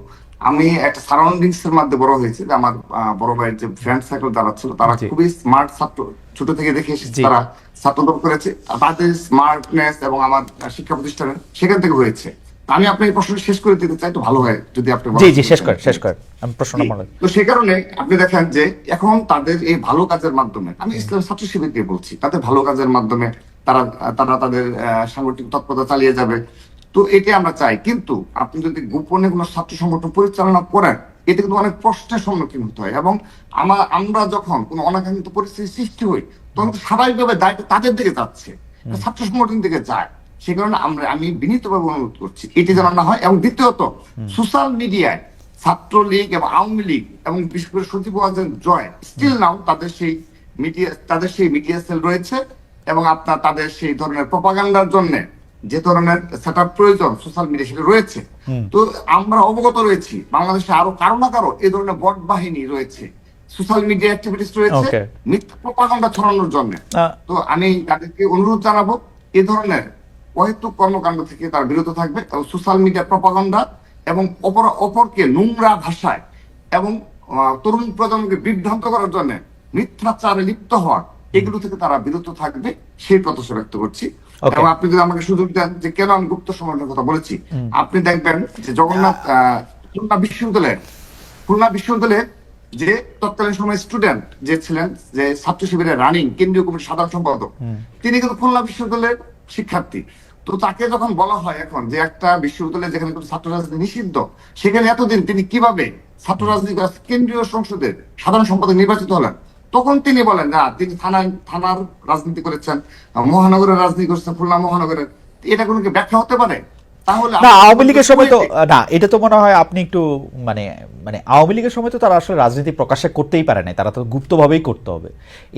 আমি একটা সারাউন্ডিংস এর মধ্যে বড় হয়েছি। যে আমার বড় ভাইয়ের যে ফ্রেন্ড সার্কেল যারা ছিল, তারা খুবই স্মার্ট ছাত্র, ছোট থেকে দেখে এসেছি, তারা ছাত্রদল করেছে, তাদের স্মার্টনেস এবং আমার শিক্ষা প্রতিষ্ঠানের সেখান থেকে হয়েছে। আমি আপনার এই প্রশ্ন শেষ করে দিতে চাই, তো ভালো হয় যদি আপনি
জি জি, শেষ করেন, আমি প্রশ্নটা মনে।
তো সে কারণে আপনি দেখেন যে এখন তাদের এই ভালো কাজের মাধ্যমে, আমি ইসলাম ছাত্র শিবিরকে বলছি, তাদের ভালো কাজের মাধ্যমে তারা তারা তাদের সাংগঠনিক তৎপরতা চালিয়ে যাবে। তো এটি আমরা চাই, কিন্তু আপনি যদি গোপনে কোনো ছাত্র সংগঠন পরিচালনা করেন, এতে কিন্তু অনেক প্রশ্নের সম্মুখীন হতে হয়। এবং আমরা যখন কোনো অনাকাঙ্ক্ষিত পরিস্থিতি সৃষ্টি হই, তখন তো স্বাভাবিকভাবে দায়িত্ব তাদের দিকে যাচ্ছে, ছাত্র সংগঠন দিকে যায়। সে কারণে আমি বিনীতভাবে অনুরোধ করছি এটি যেন না হয়। এবং দ্বিতীয়ত, সোশ্যাল মিডিয়ায় ছাত্রলীগ এবং আওয়ামী লীগ এবং বিশেষ করে সচিব জয় স্টিল নাও তাদের সেই মিডিয়া সেল রয়েছে, এবং আপনার তাদের সেই ধরনের প্রপাগান্ডার জন্য যে ধরনের সেটআপ প্রয়োজন সোশ্যাল মিডিয়া সেটা রয়েছে। তো আমরা অবগত রয়েছি বাংলাদেশে আরো কারো না কারো এই ধরনের বট বাহিনী রয়েছে, সোশ্যাল মিডিয়া অ্যাক্টিভিটিস রয়েছে মিথ্যা প্রপাগান্ডা ছড়ানোর জন্য। তো আমি তাদেরকে অনুরোধ জানাবো এই ধরনের অহেতুক কর্মকাণ্ড থেকে তারা বিরত থাকবে, এবং সোশ্যাল মিডিয়া প্রপাগান্ডা এবং অপরকে নোংরা ভাষায় এবং তরুণ প্রজন্মকে বিভ্রান্ত করার জন্য মিথ্যাচারে লিপ্ত হওয়ার, এগুলো থেকে তারা বিরত থাকবে, সেই প্রত্যাশা ব্যক্ত করছি। এবং আপনি যদি আমাকে সুযোগ দেন যে কেন আমি গুপ্ত সংগঠনের কথা বলেছি, আপনি দেখবেন যে জগন্নাথ খুলনা বিশ্ববিদ্যালয়ের যে তৎকালীন সময় স্টুডেন্ট যে ছিলেন, যে ছাত্র শিবিরের রানিং কেন্দ্রীয় কমিটির সাধারণ সম্পাদক, তিনি কিন্তু খুলনা বিশ্ববিদ্যালয়ের শিক্ষার্থী। তো তাকে যখন বলা হয় এখন যে একটা বিশ্ববিদ্যালয়ে যেখানে কোনো ছাত্র রাজনীতি নিষিদ্ধ, সেখানে এতদিন তিনি কিভাবে ছাত্র রাজনীতি কেন্দ্রীয় সংসদের সাধারণ সম্পাদক নির্বাচিত হলেন, তখন তিনি বলেন না তিনি থানার রাজনীতি করেছেন, মহানগরের রাজনীতি করেছেন, খুলনা মহানগরের। এটা কোনো কি ব্যাখ্যা হতে পারে? তাহলে
না, আওয়ামী লীগের সময় তো না, এটা তো মনে হয় আপনি একটু মানে মানে আওয়ামী লীগের সময় তো তারা আসলে রাজনীতি প্রকাশ্যে করতেই পারে নাই, তারা তো গুপ্তভাবেই করতে হবে।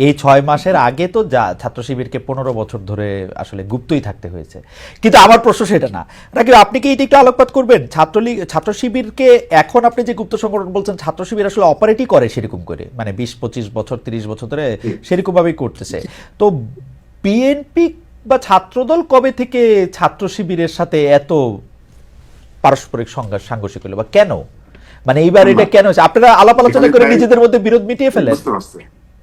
এই 6 মাসের আগে তো যা ছাত্র শিবিরকে 15 বছর ধরে আসলে গুপ্তই থাকতে হয়েছে। কিন্তু আমার প্রশ্ন সেটা না, রাকিব আপনি কি এটা একটু আলোকপাত করবেন? ছাত্রলীগ ছাত্র শিবিরকে এখন আপনি যে গুপ্ত সংগঠন বলছেন, ছাত্র শিবির আসলে অপারেটই করে সেরকম করে, মানে 20-25 বছর 30 বছর ধরে সেরকম ভাবেই করতেছে। তো বিএনপি বা ছাত্রদল কবে থেকে ছাত্র শিবিরের সাথে এত পারস্পরিক সাংঘর্ষিক হলো, বা কেন, মানে এইবার এটা কেন হচ্ছে? আপনারা আলাপ আলোচনা করে নিজেদের মধ্যে বিরোধ মিটিয়ে ফেলেন।
বুঝতে পারছি।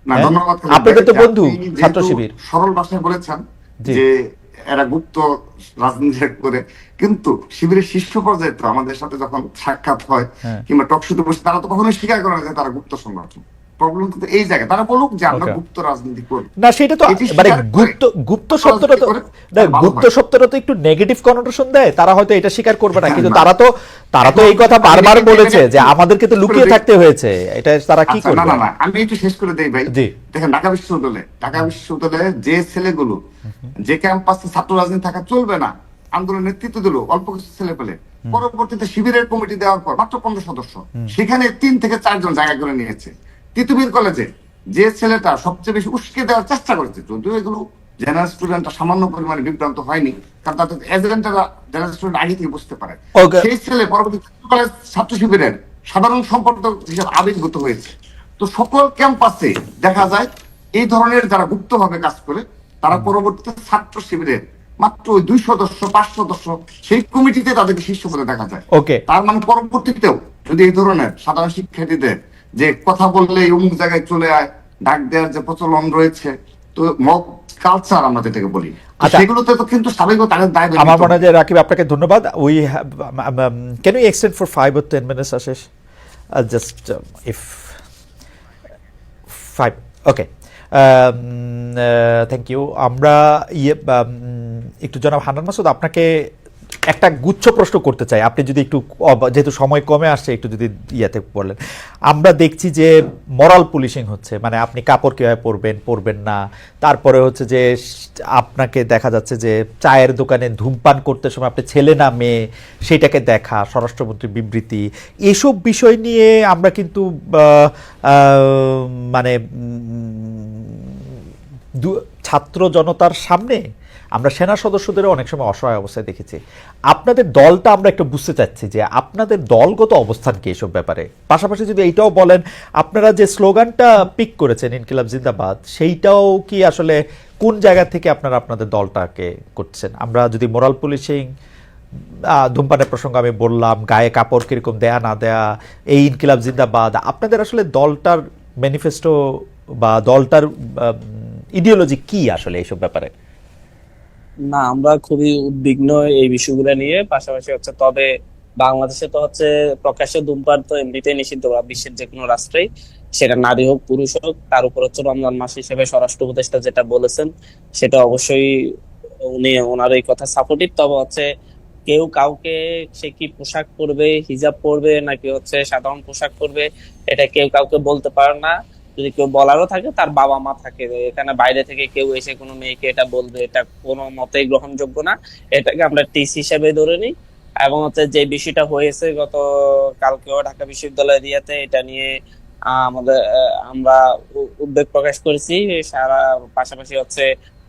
না,
হ্যাঁ?
ধন্যবাদ।
আপনাদের তো বন্ধু
আপনি
ছাত্র
যেহেতু
শিবির।
সরল ভাষায় বলেছেন
জি।
যে এরা গুপ্ত রাজনীতি করে, কিন্তু শিবিরের শীর্ষ পর্যায়ে তো আমাদের সাথে যখন সাক্ষাৎ হয়
হ্যাঁ।
কিংবা টকশোতে বসে, তারা তো কখনোই স্বীকার করে না যে তারা গুপ্ত সংগঠন। প্রবলেম কিন্তু এই জায়গায়, তারা বলুক যে আমরা
Okay.
গুপ্ত রাজনীতি করি।
না, সেটা তো
এটি
মানে
স্বীকার করে,
গুপ্ত গুপ্ত শব্দটা তো
করে,
না,
ভালো
গুপ্ত
হয়।
শব্দটা তো একটু নেগেটিভ কনোটেশন দেয়, তারা হয়তো এটা স্বীকার করবে না, কিন্তু
না।
তারা তো এই কথা বারবার বলেছে যে আমাদেরকে তো লুকিয়ে থাকতে হয়েছে, এটা তারা কি
আচ্ছা, না
করবে?
না না, আমি একটু শেষ করে দেই ভাই।
জি।
দেখেন, ঢাকা বিশ্ববিদ্যালয়ে যে ছেলেগুলো, যে ক্যাম্পাসে ছাত্র রাজনীতি থাকা চলবে না, আন্দোলন নেতৃত্ব দিল অল্প কিছু ছেলে পেলে, পরবর্তীতে শিবিরের কমিটি দেওয়ার পর মাত্র 15 সদস্য, সেখানে 3 থেকে 4 জন জায়গা করে নিয়েছে। তিতুমির কলেজে যে ছেলেটা সবচেয়ে বেশি উস্কে দেওয়ার চেষ্টা করেছে, যদিও এগুলো জেনারেল স্টুডেন্টরা সামান্য পরিমাণে বিভ্রান্ত হয়নি, কারণ তাদের এজেন্টরা জেনারেল স্টুডেন্ট আগে থেকে বুঝতে পারে।
Okay.
সেই ছেলে পরবর্তী ছাত্র শিবিরের সাধারণ সম্পাদক হিসেবে আবির্ভূত হয়েছে। তো সকল ক্যাম্পাসে দেখা যায় এই ধরনের যারা গুপ্তভাবে কাজ করে, তারা পরবর্তীতে ছাত্র শিবিরের মাত্র 2 সদস্য 5 সদস্য সেই কমিটিতে তাদেরকে শীর্ষ পদে দেখা যায়।
ওকে।
তার মানে পরবর্তীতেও যদি এই ধরনের সাধারণ শিক্ষার্থীদের যে কথা বললে অমুক জায়গায় চলে আয় ডাক দেওয়ার যে প্রচলন রয়েছে, তো মব কালচার আমরা যেটাকে বলি, তো
আচ্ছা।
সেগুলোতে তো কিন্তু স্বাভাবিক তাদের দায় মেনে
আমার
নিতে
মনে
হবে।
হয় যে রাকিব আপনাকে ধন্যবাদ। We can you extend for 5 or 10 minutes Ashis? Just if 5, okay, thank you. আমরা একটু জনাব হান্নান মাসুদ আপনাকে একটা গুচ্ছ প্রশ্ন করতে চাই, আপনি যদি একটু যেহেতু সময় কমে আসছে একটু যদি ইয়াতে বলেন। আমরা দেখছি যে মরাল পুলিশিং হচ্ছে, মানে আপনি কাপড় কীভাবে পরবেন না, তারপরে হচ্ছে যে আপনাকে দেখা যাচ্ছে যে চায়ের দোকানে ধূমপান করতে সময় আপনি ছেলে না মেয়ে সেটাকে দেখা, স্বরাষ্ট্রমন্ত্রীর বিবৃতি, এসব বিষয় নিয়ে আমরা কিন্তু মানে ছাত্র জনতার সামনে আমরা সেনা সদস্যদেরও অনেক সময় অসহায় অবস্থায় দেখেছি। আপনাদের দলটা আমরা একটু বুঝতে চাচ্ছি যে আপনাদের দলগত অবস্থান কি এসব ব্যাপারে, পাশাপাশি যদি এইটাও বলেন আপনারা যে স্লোগানটা পিক করেছেন ইনকিলাব জিন্দাবাদ, সেইটাও কি আসলে কোন জায়গা থেকে আপনারা আপনাদের দলটাকে করছেন? আমরা যদি মোরাল পুলিশিং, ধূমপানের প্রসঙ্গ আমি বললাম, গায়ে কাপড় কিরকম দেয়া না দেয়া, এই ইনকিলাব জিন্দাবাদ, আপনাদের আসলে দলটার ম্যানিফেস্টো বা দলটার ইডিওলজি কি আসলে এইসব ব্যাপারে?
না, আমরা খুবই উদ্বিগ্ন এই বিষয়গুলো নিয়ে। পাশাপাশি হচ্ছে তবে বাংলাদেশে তো হচ্ছে প্রকাশ্যে ধূমপান তো এমনিতেই নিষিদ্ধ, বিশ্বের যে কোনো রাষ্ট্রেই, সেটা নারী হোক পুরুষ হোক। তার উপর হচ্ছে রমজান মাস হিসেবে স্বরাষ্ট্র উপদেষ্টা যেটা বলেছেন সেটা অবশ্যই ওনার এই কথা সাপোর্টিভ। তবে হচ্ছে কেউ কাউকে সে কি পোশাক পরবে, হিজাব পরবে নাকি হচ্ছে সাধারণ পোশাক পরবে, এটা কেউ কাউকে বলতে পারে না। যদি কেউ বলারও থাকে তার বাবা মা থাকে, এখানে বাইরে থেকে কেউ এসে কোনো মেয়েকে এটা বলবে, এটা কোনো মতেই গ্রহণযোগ্য না। এটাকে আমরা টিস হিসেবে ধরে নিই। এবং হচ্ছে যে বিষয়টা হয়েছে গত কালকেও ঢাকা বিশ্ববিদ্যালয় এরিয়াতে, এটা নিয়ে আমরা উদ্বেগ প্রকাশ করেছি সারা। পাশাপাশি হচ্ছে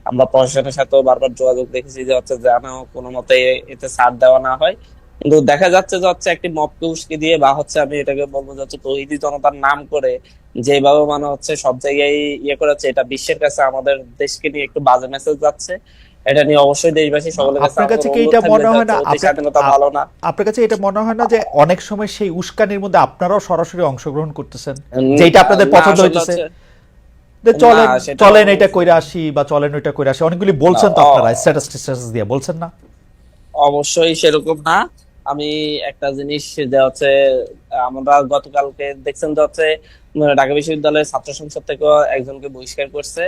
আমরা প্রশাসনের সাথেও বারবার যোগাযোগ রেখেছি যে হচ্ছে যেন কোনো মতে এতে ছাড় দেওয়া না হয়। কিন্তু দেখা যাচ্ছে যে হচ্ছে একটি মবকে উস্কে দিয়ে বা হচ্ছে আমি এটাকে বলবো যে হচ্ছে তৌহিদি জনতার নাম করে যেভাবে মানে হচ্ছে সব জায়গায় ইয়ে করেছে, এটা বিশ্বের কাছে আমাদের দেশকে নিয়ে একটু বাজে মেসেজ যাচ্ছে। এটা নিয়ে অবশ্যই দেশবাসী সকলের কাছে
আপনার কাছে
আমাদের
কি
অনুরোধ
এটা
থাকবে
মনে
যে
হয় না,
হচ্ছে অতি স্বাধীনতা ভালো না।
আপনার কাছে এটা মনে হয় না যে অনেক সময় সেই উস্কানির মধ্যে আপনারাও সরাসরি অংশগ্রহণ করতেছেন,
উম,
যেটা আপনাদের
না,
পছন্দ
আসলে
হইতেছে,
হচ্ছে
যে চলেন
না, সেটা
চলেন এটা কইরা আসি বা চলেন ওইটা কইরা আসি, অনেকগুলি বলছেন তো
না,
আপনারা স্ট্যাটাস দিয়ে বলছেন না?
অবশ্যই সেরকম না। আমি একটা জিনিস যে হচ্ছে আমরা গতকালকে দেখছেন যে হচ্ছে ঢাকা বিশ্ববিদ্যালয়ের ছাত্র সংসদ থেকে একজনকে বহিষ্কার করছে,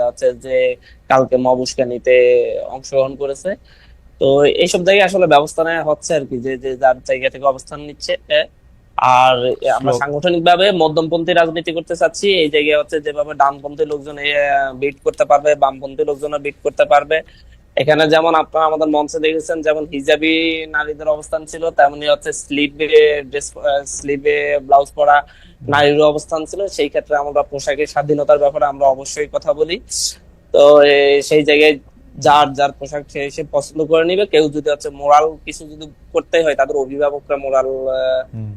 হচ্ছে যে কালকে মব উস্কানিতে অংশগ্রহণ করেছে। তো এইসব জায়গায় আসলে ব্যবস্থা নেওয়া হচ্ছে আর কি, যে যে যার জায়গা থেকে অবস্থান নিচ্ছে। আর আমরা
শ্লোক
সাংগঠনিক ভাবে মধ্যমপন্থী রাজনীতি করতে চাচ্ছি। এই জায়গায় হচ্ছে যেভাবে ডানপন্থী লোকজন বিট করতে পারবে, বামপন্থী লোকজন বিট করতে পারবে। এখানে যেমন আপনারা আমাদের মঞ্চে দেখেছেন, যেমন হিজাবি নারীদের অবস্থান ছিল, তেমনি হচ্ছে স্লিভে ড্রেস, স্লিভে ব্লাউজ পরা নারীর অবস্থান ছিল। সেই ক্ষেত্রে আমরা পোশাকের স্বাধীনতার ব্যাপারে আমরা অবশ্যই কথা বলি। তো সেই জায়গায় যার যার পোশাক সে পছন্দ করে নিবে। কেউ যদি হচ্ছে মোরাল কিছু যদি করতে হয়, তাদের অভিভাবকরা মোরাল
হুম।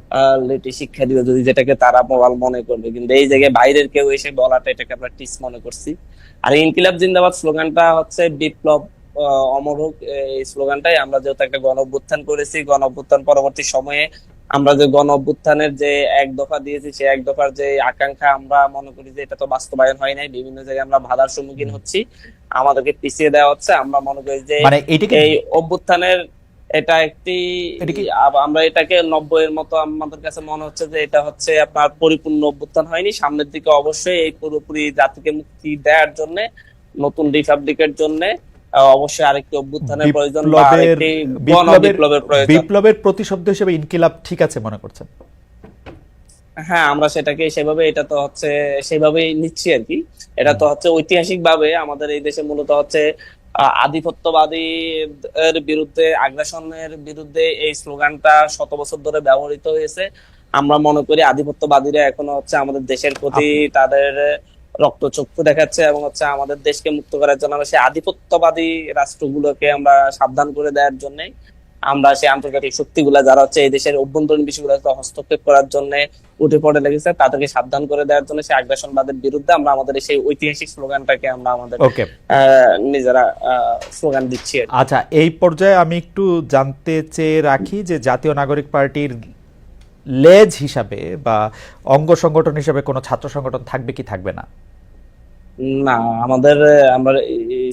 শিক্ষা দিবে, যদি যেটাকে তারা মোরাল মনে করবে। কিন্তু এই জায়গায় বাইরের কেউ এসে বলাটা, এটাকে আমরা টিস মনে করছি। আর ইনকিলাব জিন্দাবাদ স্লোগানটা হচ্ছে বিপ্লব অমর হোক, এই স্লোগানটাই আমরা যেহেতু একটা গণ অভ্যুত্থান করেছি, গণ অভ্যুত্থান পরবর্তী সময়ে আমরা যে গণ অভ্যুত্থানের যে এক দফা দিয়েছি, সেই এক দফার যে আকাঙ্ক্ষা, আমরা মনে করি যে এটা তো বাস্তবায়ন হয় নাই, বিভিন্ন জায়গায় আমরা বাধার সম্মুখীন হচ্ছি, আমাদেরকে পিছিয়ে দেওয়া হচ্ছে। আমরা মনে করি যে
মানে এটাকে
এই অভ্যুত্থানের এটা একটি
এটা কি
আমরা এটাকে 90-এর মতো আমাদের কাছে মনে হচ্ছে যে এটা হচ্ছে আপনার পরিপূর্ণ অভ্যুত্থান হয়নি। সামনের দিকে অবশ্যই এই পুরোপুরি জাতিকে মুক্তি দেওয়ার জন্য, নতুন রিপাবলিকের জন্য অবশ্যই আরেকটি অভ্যুত্থানের প্রয়োজন, বা
বিপ্লবের
আরেকটি গণ
বিপ্লবের
বিপ্লবের প্রয়োজন।
বিপ্লবের প্রতিশব্দ হিসেবে ইনকিলাব ঠিক আছে মনে করছেন?
হ্যাঁ, আমরা সেটাকে সেভাবে, এটা তো হচ্ছে সেভাবেই নিচ্ছি আর কি। এটা তো হচ্ছে ঐতিহাসিক ভাবে আমাদের এই দেশে মূলত হচ্ছে আধিপত্যবাদী এর বিরুদ্ধে, আগ্রাসনের বিরুদ্ধে এই স্লোগানটা শত বছর ধরে ব্যবহৃত হয়েছে। আমরা মনে করি আধিপত্যবাদীরা এখনো হচ্ছে আমাদের দেশের প্রতি তাদের রক্তচক্ষু দেখাচ্ছে, এবং হচ্ছে আমাদের দেশকে মুক্ত করার জন্য আমরা সেই আধিপত্যবাদী রাষ্ট্রগুলোকে আমরা সাবধান করে দেওয়ার জন্য, আমরা সেই আন্তর্জাতিক শক্তিগুলা যারা হচ্ছে এই দেশের অভ্যন্তরীণ বিষয়গুলোতে হস্তক্ষেপ করার জন্য উঠে পড়ে লেগেছে, তাদেরকে সাবধান করে দেওয়ার জন্য সেই আগ্রাসনবাদের বিরুদ্ধে আমরা আমাদের সেই ঐতিহাসিক স্লোগানটাকে আমরা আমাদের
ওকে,
নিজেরা স্লোগান দিচ্ছি আর কি।
আচ্ছা, এই পর্যায়ে আমি একটু জানতে চেয়ে রাখি যে জাতীয় নাগরিক পার্টির লেজ হিসাবে বা অঙ্গ সংগঠন হিসাবে কোনো ছাত্র সংগঠন থাকবে কি থাকবে না?
না, আমরা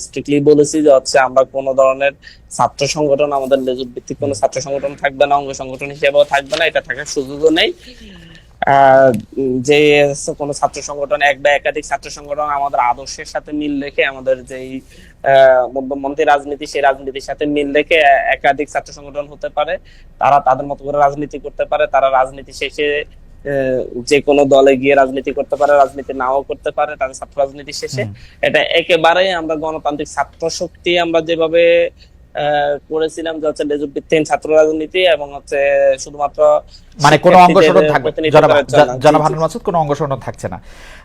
স্ট্রিক্টলি বলেছি যে হচ্ছে আমরা কোনো ধরনের ছাত্র সংগঠন, আমাদের লেজুর ভিত্তিক কোনো ছাত্র সংগঠন থাকবে না, অঙ্গ সংগঠন হিসেবেও থাকবে না, এটা থাকার সুযোগও নেই। যে কোনো ছাত্র সংগঠন, এক বা একাধিক ছাত্র সংগঠন আমাদের আদর্শের সাথে মিল রেখে, আমাদের যেই মধ্যমপন্থী রাজনীতি, সেই রাজনীতির সাথে মিল রেখে একাধিক ছাত্র সংগঠন হতে পারে। তারা তাদের মতো করে রাজনীতি করতে পারে। তারা রাজনীতি শেষে যে কোনো দলে গিয়ে রাজনীতি করতে পারে, রাজনীতি নাও করতে পারে, তাদের ছাত্র রাজনীতি শেষে। এটা একেবারেই আমরা গণতান্ত্রিক ছাত্র শক্তি আমরা যেভাবে করেছিলাম, যে হচ্ছে লেজুর ভিত্তিহীন ছাত্র রাজনীতি, এবং হচ্ছে শুধুমাত্র
মানে কোনো অঙ্গ
শিক্ষার্থীদের
সংগঠন থাকবে
প্রতিনিধিত্ব
জনাব
করার জন্য। জি,
জনাব
জি,
হান্নান মাসুদ, কোনো অঙ্গ সংগঠন থাকছে না।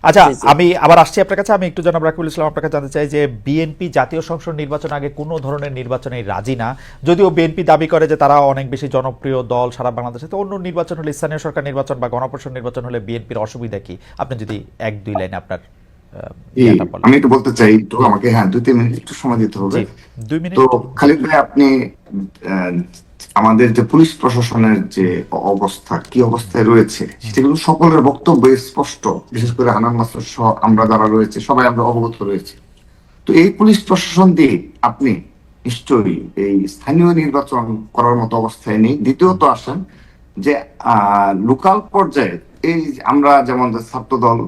আচ্ছা,
জি, জি।
আমি আবার আসছি আপনার কাছে। আমি একটু জনাব রাকিবুল ইসলাম আপনার কাছে জানতে চাই যে বিএনপি জাতীয় সংসদ নির্বাচন আগে কোনো ধরনের নির্বাচনে রাজি না, যদিও বিএনপি দাবি করে যে তারা অনেক বেশি জনপ্রিয় দল সারা বাংলাদেশে। তো অন্য নির্বাচন হলে, স্থানীয় সরকার নির্বাচন বা গণপরিষদ নির্বাচন হলে বিএনপির অসুবিধা কি? আপনি যদি এক দুই লাইনে আপনার ইয়েটা বলেন।
আমি একটু বলতে চাই, একটু আমাকে 2-3 মিনিট একটু সময় দিতে হবে।
জি, 2 মিনিট।
তো খালিদ ভাই, আপনি আহ, আমাদের যে পুলিশ প্রশাসনের যে অবস্থা, কি অবস্থায় রয়েছে, সেটা কিন্তু সকলের বক্তব্য স্পষ্ট। বিশেষ করে হান্নান মাসুদ সহ আমরা যারা রয়েছে সবাই আমরা অবগত রয়েছে। তো এই পুলিশ প্রশাসন দিয়ে আপনি নিশ্চয়ই এই স্থানীয় নির্বাচন করার মতো অবস্থায় নেই। দ্বিতীয়ত আসেন যে লোকাল পর্যায়ে এই আমরা যেমন ছাত্র দল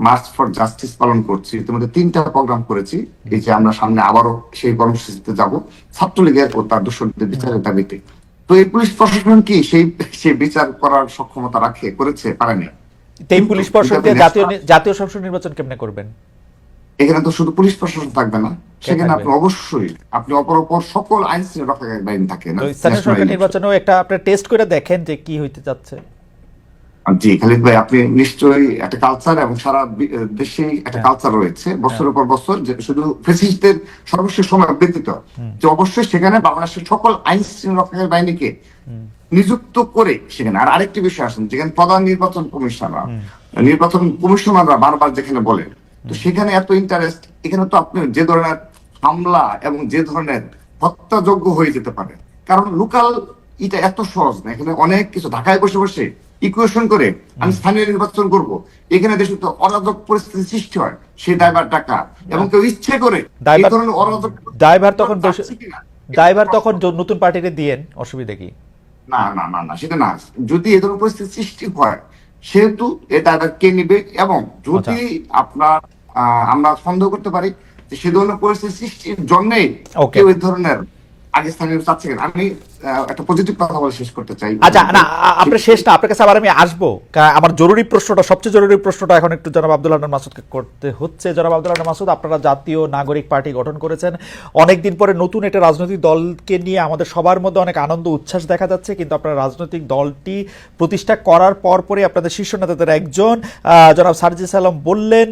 মার্চ ফর জাস্টিস পালন করছি, ইতিমধ্যে 3টা প্রোগ্রাম করেছি। এই যে আমরা সামনে আবারও সেই কর্মসূচিতে যাব ছাত্রলীগের ও তার দোষরদের বিচারের দাবিতে। তো এই পুলিশ প্রশাসন কি সেই বিচার করার সক্ষমতা করেছে? পারেনি।
এই পুলিশ প্রশাসন দিয়ে জাতীয় সংসদ নির্বাচন কেমনে করবেন?
এখানে তো শুধু পুলিশ প্রশাসন থাকবে না, সেখানে
থাকবে?
আপনি অবশ্যই অপর সকল আইন শৃঙ্খলা বাহিনী থাকে না।
তো স্থানীয় সরকার নির্বাচনেও একটা আপনার টেস্ট করে দেখেন যে কি হইতে যাচ্ছে।
জি খালিদ ভাই, আপনি নিশ্চয়ই একটা কালচার, এবং সারা দেশেই একটা কালচার রয়েছে বছরের পর বছর, যে শুধু ফ্যাসিস্টদের সর্বশেষ সময় ব্যতীত, যে অবশ্যই সেখানে বাংলাদেশের সকল আইন শৃঙ্খলা বাহিনীকে নিযুক্ত করে সেখানে। আর আরেকটি বিষয় আসেন, যেখানে প্রধান নির্বাচন কমিশনাররা বারবার যেখানে বলেন, তো সেখানে এত ইন্টারেস্ট, এখানে তো আপনি যে ধরনের হামলা এবং যে ধরনের হত্যাযোগ্য হয়ে যেতে পারে। কারণ লোকাল এটা এত সহজ না। এখানে অনেক কিছু ঢাকায় বসে বসে ইকুয়েশন করে আমি স্থানীয় নির্বাচন করব, এখানে দেশে তো অরাজক পরিস্থিতি সৃষ্টি হয়, সেই দায়ভার টাকা, এবং কেউ ইচ্ছে করে এই ধরনের অরাজক
দায়ভার তখন নতুন পার্টিকে দিয়েন, অসুবিধা কি?
না না না না, সেটা না। যদি এই ধরনের পরিস্থিতি সৃষ্টি হয়, সেহেতু এটা কে নিবে, এবং যদি আমরা সন্দেহ করতে পারি যে সে ধরনের পরিস্থিতি সৃষ্টির জন্যই কেউ এই ধরনের আগে স্থানীয় চাচ্ছে কেন? আমি একটা পজিটিভ কথা বলে শেষ করতে চাই।
আচ্ছা না, আপনার শেষ না, আপনার কাছে আবার আমি আসবো। আমার জরুরি প্রশ্নটা, সবচেয়ে জরুরি প্রশ্নটা এখন একটু জনাব আব্দুল হান্নান মাসুদকে করতে হচ্ছে। জনাব আব্দুল হান্নান মাসুদ, আপনারা জাতীয় নাগরিক পার্টি গঠন করেছেন, অনেকদিন পরে নতুন একটা রাজনৈতিক দলকে নিয়ে আমাদের সবার মধ্যে অনেক আনন্দ উচ্ছ্বাস দেখা যাচ্ছে, কিন্তু আপনারা রাজনৈতিক দলটি প্রতিষ্ঠা করার পরে আপনাদের শীর্ষ নেতাদের একজন জনাব সার্জিস আলম বললেন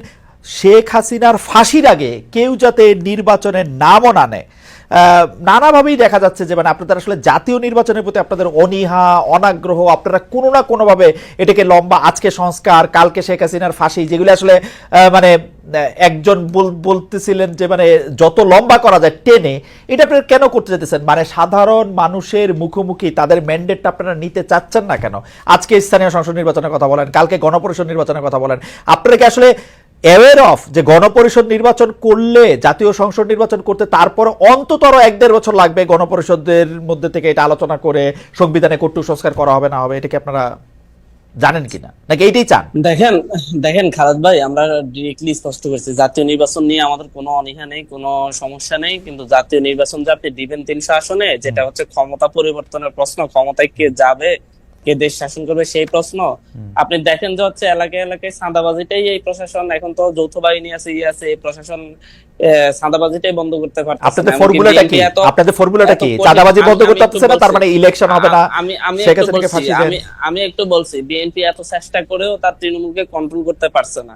শেখ হাসিনার ফাঁসির আগে কেউ যাতে নির্বাচনে নামও না নেয়। নানাভাবেই দেখা যাচ্ছে যে মানে আপনাদের আসলে জাতীয় নির্বাচনের প্রতি আপনাদের অনীহা, অনাগ্রহ, আপনারা কোনো না কোনোভাবে এটাকে লম্বা, আজকে সংস্কার, কালকে শেখ হাসিনার ফাঁসি, যেগুলো আসলে মানে একজন বলতেছিলেন যে মানে যত লম্বা করা যায় টেনে, এটা আপনারা কেন করতে যেতেছেন? মানে সাধারণ মানুষের মুখোমুখি তাদের ম্যান্ডেটটা আপনারা নিতে চাচ্ছেন না কেন? আজকে স্থানীয় সংসদ নির্বাচনের কথা বলেন, কালকে গণপরিষদ নির্বাচনের কথা বলেন, আপনারা কি আসলে অ্যাওয়ার অফ যে গণপরিষদ নির্বাচন করলে, জাতীয় সংসদ নির্বাচন করতে তারপর অন্ততর 1-1.5 বছর লাগবে গণপরিষদের মধ্যে থেকে এটা আলোচনা করে সংবিধানে কটু সংস্কার করা হবে না হবে, এটা কি আপনারা জানেন কিনা, নাকি এইটাই চান?
দেখেন দেখেন খালেদ ভাই, আমরা ডিরেক্টলি স্পষ্ট করছি জাতীয় নির্বাচন নিয়ে আমাদের কোনো অনীহা নেই, কোনো সমস্যা নেই, কিন্তু জাতীয় নির্বাচন যে আপনি দিবেন 300 আসনে, যেটা হচ্ছে ক্ষমতা পরিবর্তনের প্রশ্ন, ক্ষমতায় কে যাবে, কে দেশ শাসন করবে সেই প্রশ্ন। আপনি দেখেন যে হচ্ছে এলাকায় এলাকায় চাঁদাবাজিটাই এই প্রশাসন, এখন তো যৌথ বাহিনী আছে, আছে, এই প্রশাসন চাঁদাবাজিটাই বন্ধ করতে পারতেছে না।
আপনাদের ফর্মুলাটা কি? আপনাদের ফর্মুলাটা কি? চাঁদাবাজি বন্ধ করতে পারতেছে না, তার মানে ইলেকশন হবে না, শেখ হাসিনাকে ফাঁসি দেন।
আমি একটু বলছি, বিএনপি এত চেষ্টা করেও তার তৃণমূলকে কন্ট্রোল করতে পারছে না।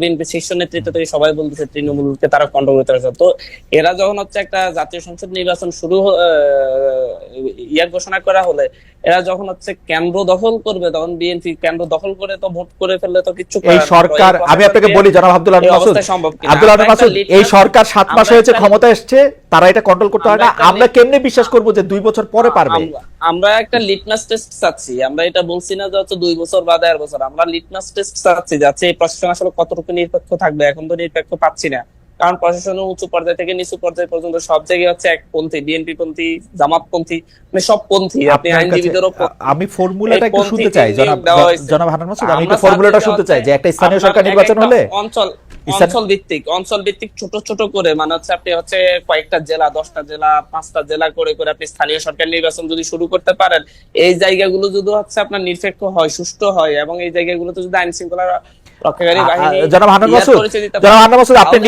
বিএনপি শীর্ষ নেতৃত্ব থেকে সবাই বলতেছে তৃণমূলকে তারা কন্ট্রোল করতে পারছে। তো এরা যখন হচ্ছে একটা জাতীয় সংসদ নির্বাচন শুরু ঘোষণা করা হলে, এরা যখন হচ্ছে কেন্দ্র দখল করবে, তখন বিএনপি কেন্দ্র দখল করে তো ভোট করে ফেললে তো কিছু
এই সরকার, আমি আপনাকে বলি জনাব আব্দুল হান্নান মাসুদ, আব্দুল হান্নান মাসুদ, এই সরকার 7 মাস হয়েছে ক্ষমতায় এসছে, তারা এটা কন্ট্রোল করতে পারে না। আমরা কেমনে বিশ্বাস করবো যে 2 বছর পরে পারবে?
আমরা একটা লিটমাস টেস্ট চাচ্ছি। আমরা এটা বলছি না যে হচ্ছে 2 বছর বা 1.5 বছর, আমরা লিটমাস টেস্ট চাচ্ছি যাচ্ছে এই প্রশাসন আসলে কতটুকু নিরপেক্ষ থাকবে। এখন তো নিরপেক্ষ পাচ্ছি না, কারণ প্রশাসনের উঁচু পর্যায় থেকে নিচু পর্যায় পর্যন্ত সব জায়গায় হচ্ছে একপন্থী, বিএনপি পন্থী, জামাত পন্থী, মানে সব পন্থী। আপনি আইনজীবীদেরও
আমি ফর্মুলাটা একটু শুনতে চাই জনাব হান্নান মাসুদ, আমি একটু ফর্মুলাটা শুনতে চাই যে একটা স্থানীয় সরকার নির্বাচন হলে অঞ্চল ভিত্তিক ছোট ছোট করে, মানে হচ্ছে আপনি হচ্ছে কয়েকটা জেলা, 10টা জেলা, 5টা জেলা করে করে আপনি স্থানীয় সরকার নির্বাচন যদি শুরু করতে পারেন, এই জায়গাগুলো যদি হচ্ছে আপনার নিরপেক্ষ হয়, সুষ্ঠু হয়, এবং এই জায়গাগুলোতে যদি আইন শৃঙ্খলা রক্ষাকারী বাহিনী, জনাব হান্নান মাসুদ, আপনি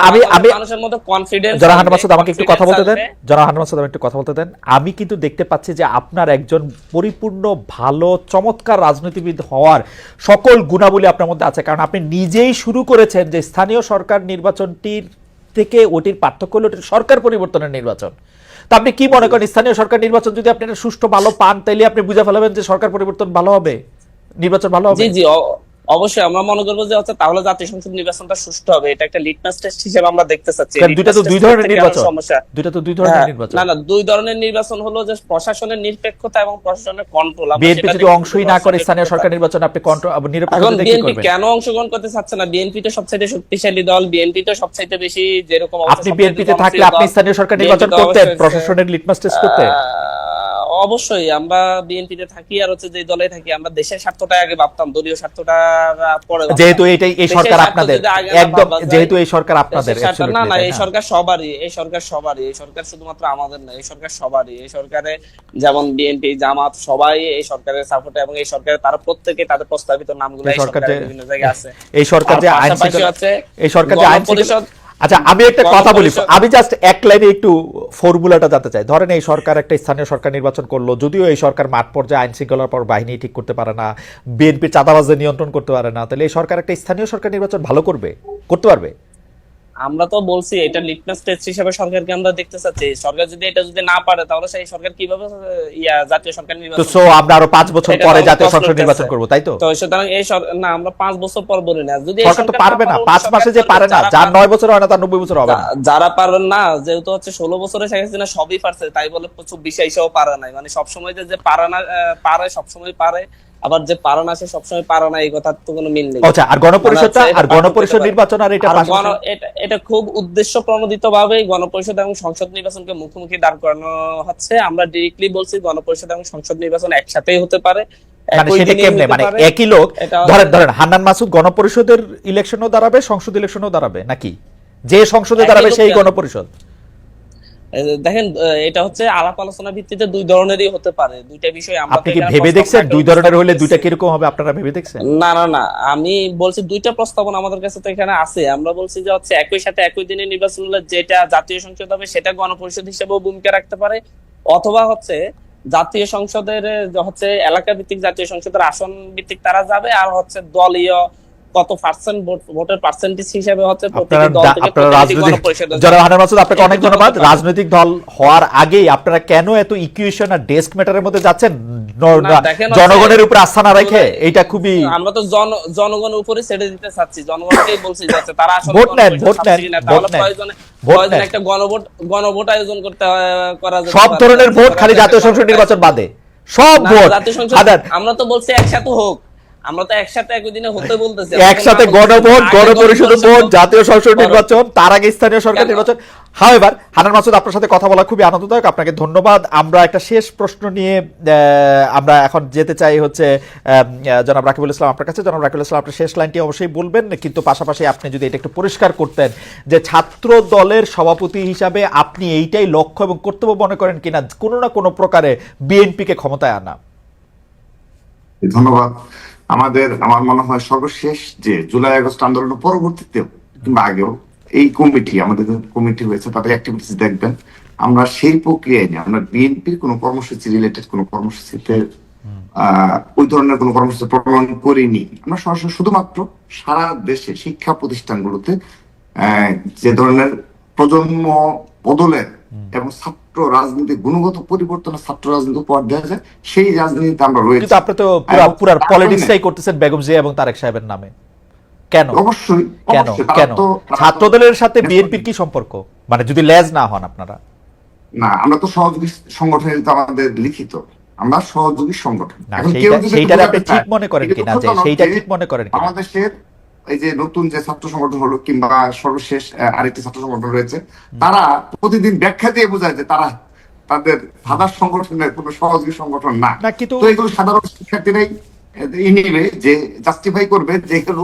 আমি মানুষের মধ্যে কনফিডেন্স, জনাব হান্নান মাসুদ আমাকে একটু কথা বলতে দেন, জনাব হান্নান মাসুদ আমি একটু কথা বলতে দেন। আমি কিন্তু দেখতে পাচ্ছি যে আপনার একজন পরিপূর্ণ ভালো চমৎকার রাজনীতিবিদ হওয়ার সকল গুণাবলী আপনার মধ্যে আছে, কারণ আপনি নিজেই শুরু করেছেন যে স্থানীয় সরকার নির্বাচনটির থেকে ওটির পার্থক্য হলো সরকার পরিবর্তনের নির্বাচন। তা আপনি কি মনে করেন, স্থানীয় সরকার নির্বাচন যদি আপনি একটা সুষ্ঠু ভালো পান, তাইলে আপনি বুঝে ফেলাবেন যে সরকার পরিবর্তন ভালো হবে, নির্বাচন ভালো হবে?
জি অবশ্যই আমরা মনে করবো যে হচ্ছে তাহলে জাতীয় সংসদ নির্বাচনটা সুষ্ঠু হবে। এটা একটা লিটমাস টেস্ট হিসেবে আমরা দেখতে চাচ্ছি।
দুইটা তো দুই ধরনের নির্বাচন, দুইটা তো দুই ধরনের নির্বাচন।
না 2 ধরনের নির্বাচন হলো যে প্রশাসনের নিরপেক্ষতা এবং প্রশাসনের কন্ট্রোল।
বিএনপি যদি অংশই না করে স্থানীয় সরকার নির্বাচন, আপনি কন্ট্রোল নিরপেক্ষতা দেখে কি করবেন?
কেন অংশগ্রহণ করতে চাচ্ছে না? বিএনপি তো সবচেয়ে শক্তিশালী দল, বিএনপি তো সবচেয়ে বেশি যেরকম,
আপনি বিএনপিতে থাকলে আপনি স্থানীয় সরকার নির্বাচন করতেন প্রশাসনের লিটমাস টেস্ট করতে?
অবশ্যই আমরা বিএনপিতে থাকি আর হচ্ছে যে দলে থাকি, আমরা দেশের স্বার্থটা আগে ভাবতাম, দলীয় স্বার্থটা পরে।
যেহেতু এই সরকার আপনাদের, একদম যেহেতু এই সরকার আপনাদের,
না এই সরকার সবারই, এই সরকার সবারই, এই সরকার শুধুমাত্র আমাদের না, এই সরকার সবারই। এই সরকারে যেমন বিএনপি, জামাত সবাই এই সরকারের সাপোর্টে, এবং এই সরকারে তারা প্রত্যেকে তাদের প্রস্তাবিত নামগুলো এই সরকারের বিভিন্ন জায়গায় আছে।
এই সরকার যে আইন আছে, এই সরকার যে আইন পরিষদ। আচ্ছা আমি একটা কথা বলি, আমি জাস্ট এক লাইনে একটু ফর্মুলাটা জানতে চাই। ধরেন এই সরকার একটা স্থানীয় সরকার নির্বাচন করলো, যদিও এই সরকার মাঠ পর্যায়ে আইন শৃঙ্খলার পর বাহিনী ঠিক করতে পারে না, বিএনপি চাঁদাবাজদের নিয়ন্ত্রণ করতে পারে না, তাহলে এই সরকার একটা স্থানীয় সরকার নির্বাচন ভালো করতে পারবে?
আমরা তো বলছি এটা লিটমাস টেস্ট হিসেবে সরকারকে আমরা দেখতে চাচ্ছি। সরকার যদি এটা না পারে, তাহলে সেই সরকার কিভাবে জাতীয় সরকার নির্বাচন?
তো আমরা আরো 5 বছর পরে জাতীয় সংসদ নির্বাচন করব, তাই তো?
তো সুতরাং এই না, আমরা 5 বছর পর বলি না। যদি
সরকার তো পারবে না, 5 মাসে যে পারে না, যার 9 বছর হয় না তার 90 বছর হবে না।
যারা পারবেন না, যেহেতু হচ্ছে 16 বছরে শেখ হাসিনা সবই পারছে, তাই বলে 24-28 পারে নাই। মানে সবসময় যে পারে না, পারে সবসময় পারে, আবার যে পারে না সে সবসময় পারে না, এই কথার তো কোনো মিল নেই।
আচ্ছা, আর গণপরিষদটা, আর গণপরিষদ নির্বাচন, আর
এটা খুব উদ্দেশ্য প্রণোদিত ভাবে গণপরিষদ এবং সংসদ নির্বাচনকে মুখোমুখি দাঁড় করানো হচ্ছে। আমরা ডিরেক্টলি বলছি গণপরিষদ এবং সংসদ নির্বাচন একসাথেই হতে পারে।
মানে সেটা কেমনে, মানে একই লোক, ধরেন হান্নান মাসুদ গণপরিষদের ইলেকশনও দাঁড়াবে, সংসদ ইলেকশনও দাঁড়াবে, নাকি যে সংসদে দাঁড়াবে সেই গণপরিষদ?
দেখেন, এটা হচ্ছে আলাপ আলোচনা ভিত্তিতে দুই ধরনেরই হতে পারে, দুইটা বিষয় আমরা
আপনি
তো
কি
এখানে
ভেবে দেখছেন
প্রস্তাবনা
দুই
একটা
ধরনের হলে
উপস্থাপন
দুইটা
করছি।
কিরকম হবে আপনারা ভেবে দেখছেন?
না না না, আমি বলছি দুইটা প্রস্তাবনা আমাদের কাছে তো এখানে আছে। আমরা বলছি যে হচ্ছে একই সাথে একই দিনে নির্বাচন হলে যেটা জাতীয় সংসদ হবে সেটা গণপরিষদ হিসেবেও ভূমিকা রাখতে পারে, অথবা হচ্ছে জাতীয় সংসদের হচ্ছে এলাকা ভিত্তিক জাতীয় সংসদের আসন ভিত্তিক তারা যাবে, আর হচ্ছে দলীয় কত পার্সেন্ট ভোটের পার্সেন্টেজ হিসেবে হচ্ছে প্রতিটি দল থেকে
আপনারা
প্রতিনিধি
রাজনৈতিক
গণপরিষদে যাবে।
জনাব হানান মাসুদ, আপনাকে
এই
অনেক
দুটো
ধন্যবাদ।
করতে পারে।
রাজনৈতিক দল হওয়ার আগেই আপনারা কেন এত ইকুয়েশন আর ডেস্ক ম্যাটারের মধ্যে যাচ্ছেন
না, দেখেন হচ্ছে
জনগণের উপর আস্থা না রেখে? এটা খুবই
আমরা তো জনগণের উপরে ছেড়ে দিতে চাচ্ছি, জনগণকেই বলছি যাচ্ছে তারা আসলে
ভোট নেন,
গণপরিষদ
ভোট
চাচ্ছে
নেন,
কিনা।
ভোট
তাহলে
নেন,
প্রয়োজনে
ভোট
প্রয়োজনে
নেন।
একটা গণভোট আয়োজন করতে করা যেতে
সব
পারে।
ধরনের ভোট, খালি
করা
জাতীয়
যেতে
সংসদ
পারে।
নির্বাচন বাদে সব
না,
ভোট।
জাতীয় সংসদ
আদার
আমরা তো বলছি একসাথে হোক, আমরা তো একসাথে একই দিনে হতে বলতেছি।
একসাথে গণভোট, গণপরিষদ ভোট, জাতীয় সংসদ নির্বাচন, তার আগে স্থানীয় সরকার
কেন?
নির্বাচন। হাওয়েভার হানান মাসুদ, আপনার সাথে কথা বলা খুবই আনন্দদায়ক, আপনাকে ধন্যবাদ। আমরা একটা শেষ প্রশ্ন নিয়ে আমরা এখন যেতে চাই হচ্ছে জনাব রাকিবুল ইসলাম আপনার কাছে। জনাব রাকিবুল ইসলাম, আপনার শেষ লাইনটি অবশ্যই বলবেন, কিন্তু পাশাপাশি আপনি যদি এটা একটু পরিষ্কার করতেন যে ছাত্র দলের সভাপতি হিসাবে আপনি এইটাই লক্ষ্য এবং কর্তব্য মনে করেন কিনা কোনো না কোনো প্রকারে বিএনপিকে ক্ষমতায় আনা?
ধন্যবাদ। আমার মনে হয় সর্বশেষ যে জুলাই আগস্ট আন্দোলনের পরবর্তীতে কিংবা আগেও এই কমিটি, আমাদের কমিটি হয়েছে, তাদের অ্যাক্টিভিটিস দেখবেন, আমরা সেই প্রক্রিয়ায় নিয়ে আমরা বিএনপির কোনো কর্মসূচি রিলেটেড কোনো কর্মসূচিতে ওই ধরনের কোনো কর্মসূচি প্রণয়ন করিনি। আমরা সরাসরি শুধুমাত্র সারা দেশে শিক্ষা প্রতিষ্ঠানগুলোতে যে ধরনের প্রজন্ম বদলের এবং ছাত্র রাজনীতি গুণগত পরিবর্তনের ছাত্র রাজনীতি উপহার দেওয়া যায়, সেই রাজনীতিতে আমরা রয়েছি।
কিন্তু আপনি তো পুরো পলিটিক্সটাই করতেছেন বেগম জিয়া এবং তারেক সাহেবের নামে, কেন?
অবশ্যই
কেন
অবশ্যই, তারা
কেন
তো
ছাত্রদলের সাথে বিএনপির কি সম্পর্ক, মানে যদি লেজ না হন আপনারা?
না, আমরা তো সহযোগী সংগঠনের তো আমাদের লিখিত, আমরা সহযোগী সংগঠন।
না,
এখন কেউ যদি
সেইটা আপনি
বোঝাতে
ঠিক
চায়,
মনে করেন
এটা
কিনা,
তো
যে
সত্য নয়
সেইটা
যে
ঠিক মনে করেন কিনা?
বাংলাদেশের এই যে নতুন যে ছাত্র সংগঠন হলো কিংবা সর্বশেষ আরেকটি ছাত্র সংগঠন রয়েছে, তারা প্রতিদিন ব্যাখ্যা দিয়ে বোঝায় যে তারা তাদের ফাদার সংগঠনের কোনো সহযোগী সংগঠন না।
না, কিন্তু
তো এগুলো সাধারণ শিক্ষার্থীরাই নেবে, যে জাস্টিফাই করবে যে এগুলো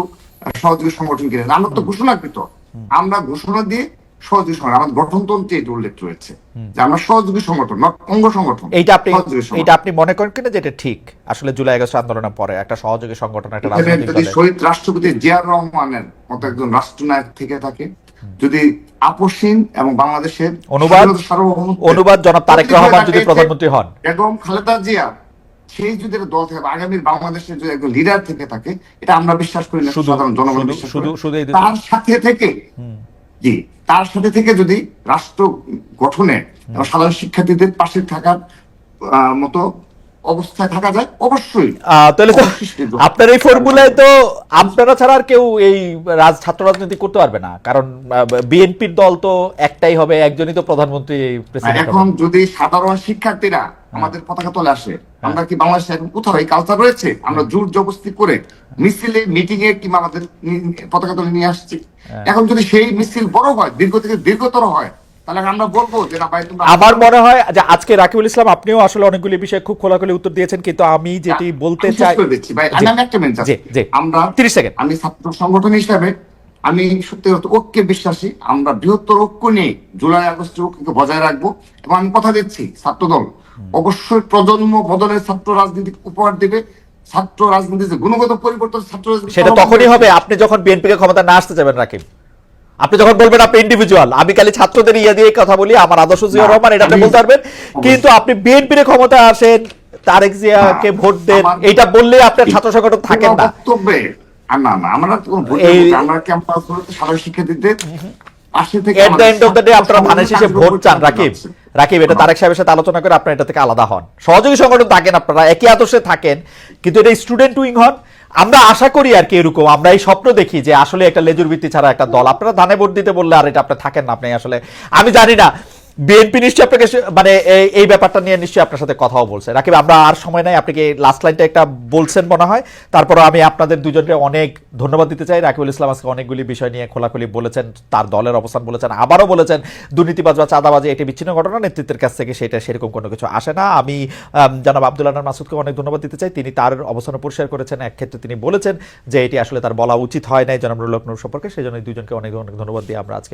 সহযোগী সংগঠন কিনা। আমরা তো ঘোষণাকৃত, আমরা ঘোষণা দিয়ে সহযোগী সংগঠন, আমাদের গঠনতন্ত্রে এটা উল্লেখ রয়েছে যে আমরা সহযোগী সংগঠন, নট অঙ্গ সংগঠন। সহযোগী সংগঠন।
এইটা আপনি মনে করেন কিনা যে এটা ঠিক আসলে জুলাই আগস্ট আন্দোলনের পরে একটা সহযোগী সংগঠন, একটা
এখানে
রাজনৈতিক
যদি
দলের?
শহীদ রাষ্ট্রপতি জিয়াউর রহমানের মতো একজন রাষ্ট্রনায়ক থেকে থাকে, যদি আপসহীন এবং বাংলাদেশের
অনুবাদ জনাব তারেক রহমান যদি প্রধানমন্ত্রী হন,
বেগম খালেদা জিয়া সেই যদি একটা দল থেকে আগামীর বাংলাদেশের যদি একজন লিডার থেকে থাকে, এটা আমরা বিশ্বাস করি না, সাধারণ জনগণ বিশ্বাস করে। তার সাথে থেকে জি, তার সাথে থেকে যদি রাষ্ট্র গঠনে এবং সাধারণ শিক্ষার্থীদের পাশে থাকার মতো অবস্থায় থাকা যায়, অবশ্যই।
তাহলে তো আপনার এই ফর্মুলায় তো আপনারা ছাড়া আর কেউ এই ছাত্র রাজনীতি করতে পারবে না, কারণ বিএনপির দল তো একটাই হবে, একজনই তো প্রধানমন্ত্রী প্রেসিডেন্ট।
এখন যদি সাধারণ শিক্ষার্থীরা আমাদের পতাকা তলে আসে, আমরা কি বাংলাদেশে এখন কোথাও এই কালচার রয়েছে আমরা জোর জবরদস্তি করে মিছিলে, মিটিং এ কিংবা আমাদের পতাকা তলে নিয়ে আসছি? এখন যদি সেই মিছিল বড় হয়, দীর্ঘ থেকে দীর্ঘতর হয়, তাহলে আমরা বলবো যে না ভাই তোমরা।
আমার মনে হয় যে আজকে রাকিবুল ইসলাম আপনিও আসলে অনেকগুলি বিষয়ে খুব খোলাখুলি উত্তর দিয়েছেন, কিন্তু আমি যেটি বলতে চাই,
আমরা
30 সেকেন্ড,
আমি ছাত্র সংগঠন হিসাবে আমি সত্যি ঐক্যে বিশ্বাসী। আমরা বৃহত্তর ঐক্য নিয়ে জুলাই আগস্টের ঐক্যকে বজায় রাখবো, এবং আমি কথা দিচ্ছি ছাত্রদল অবশ্যই প্রজন্ম বদলের ছাত্র রাজনীতি উপহার দিবে। ছাত্র রাজনীতি যে গুণগত পরিবর্তন, ছাত্র রাজনীতি
সেটা তখনই হবে আপনি যখন বিএনপিকে ক্ষমতা না আসতে যাবেন। রাকিব, আপনি যখন বলবেন আপনি ইন্ডিভিজুয়াল, আমি খালি ছাত্রদের ইয়ে দিয়ে কথা বলি, আমার আদর্শ জিয়াউর রহমান, এটা আপনি বলতে পারবেন, কিন্তু আপনি বিএনপির ক্ষমতা আসেন, তারেক জিয়াকে ভোট দেন, এটা বললে আপনার ছাত্র সংগঠন থাকেন না।
বক্তব্যে না না, আমরা আমরা ক্যাম্পাসগুলোতে সাধারণ শিক্ষার্থীদের পাশে থেকে
at the end of the day আপনারা ধানের শেষে ভোট চান। রাকিব, এটা তারেক সাহেবের সাথে আলোচনা করে আপনারা এটা থেকে আলাদা হন। সহযোগী সংগঠন থাকেন, আপনারা একই আদর্শে থাকেন, কিন্তু এটা স্টুডেন্ট উইং হন। আমরা আশা করি আর কি এরকম, আমরা এই স্বপ্ন দেখি যে আসলে একটা লেজুর ভিত্তি ছাড়া একটা দল, আপনারা ধানে ভোট দিতে বললে আর এটা আপনি থাকেন না। আপনি আসলে, আমি জানি না, বিএনপি নিশ্চয়ই আপনাকে মানে এই ব্যাপারটা নিয়ে নিশ্চয়ই আপনার সাথে কথাও বলছে। রাকিব, আমরা আর সময় নাই, আপনাকে লাস্ট লাইনটা একটা বলছেন মনে হয়, তারপর আমি আপনাদের দুজনকে অনেক ধন্যবাদ দিতে চাই। রাকিবুল ইসলাম আজকে অনেকগুলি বিষয় নিয়ে খোলাখুলি বলেছেন, তার দলের অবস্থান বলেছেন, আবারও বলেছেন দুর্নীতিবাজ বা চাঁদাবাজি এটি বিচ্ছিন্ন ঘটনা, নেতৃত্বের কাছ থেকে সেটা সেরকম কোনো কিছু আসে না। আমি জনাব আব্দুল হান্নান মাসুদকে অনেক ধন্যবাদ দিতে চাই, তিনি তার অবস্থান পরিষ্কার করেছেন। এক ক্ষেত্রে তিনি বলেছেন যে এটি আসলে তার বলা উচিত হয় নাই জনাব নুরুল হক নূর সম্পর্কে, সেই জন্য দুজনকে অনেক অনেক ধন্যবাদ দিয়ে আমরা আজকে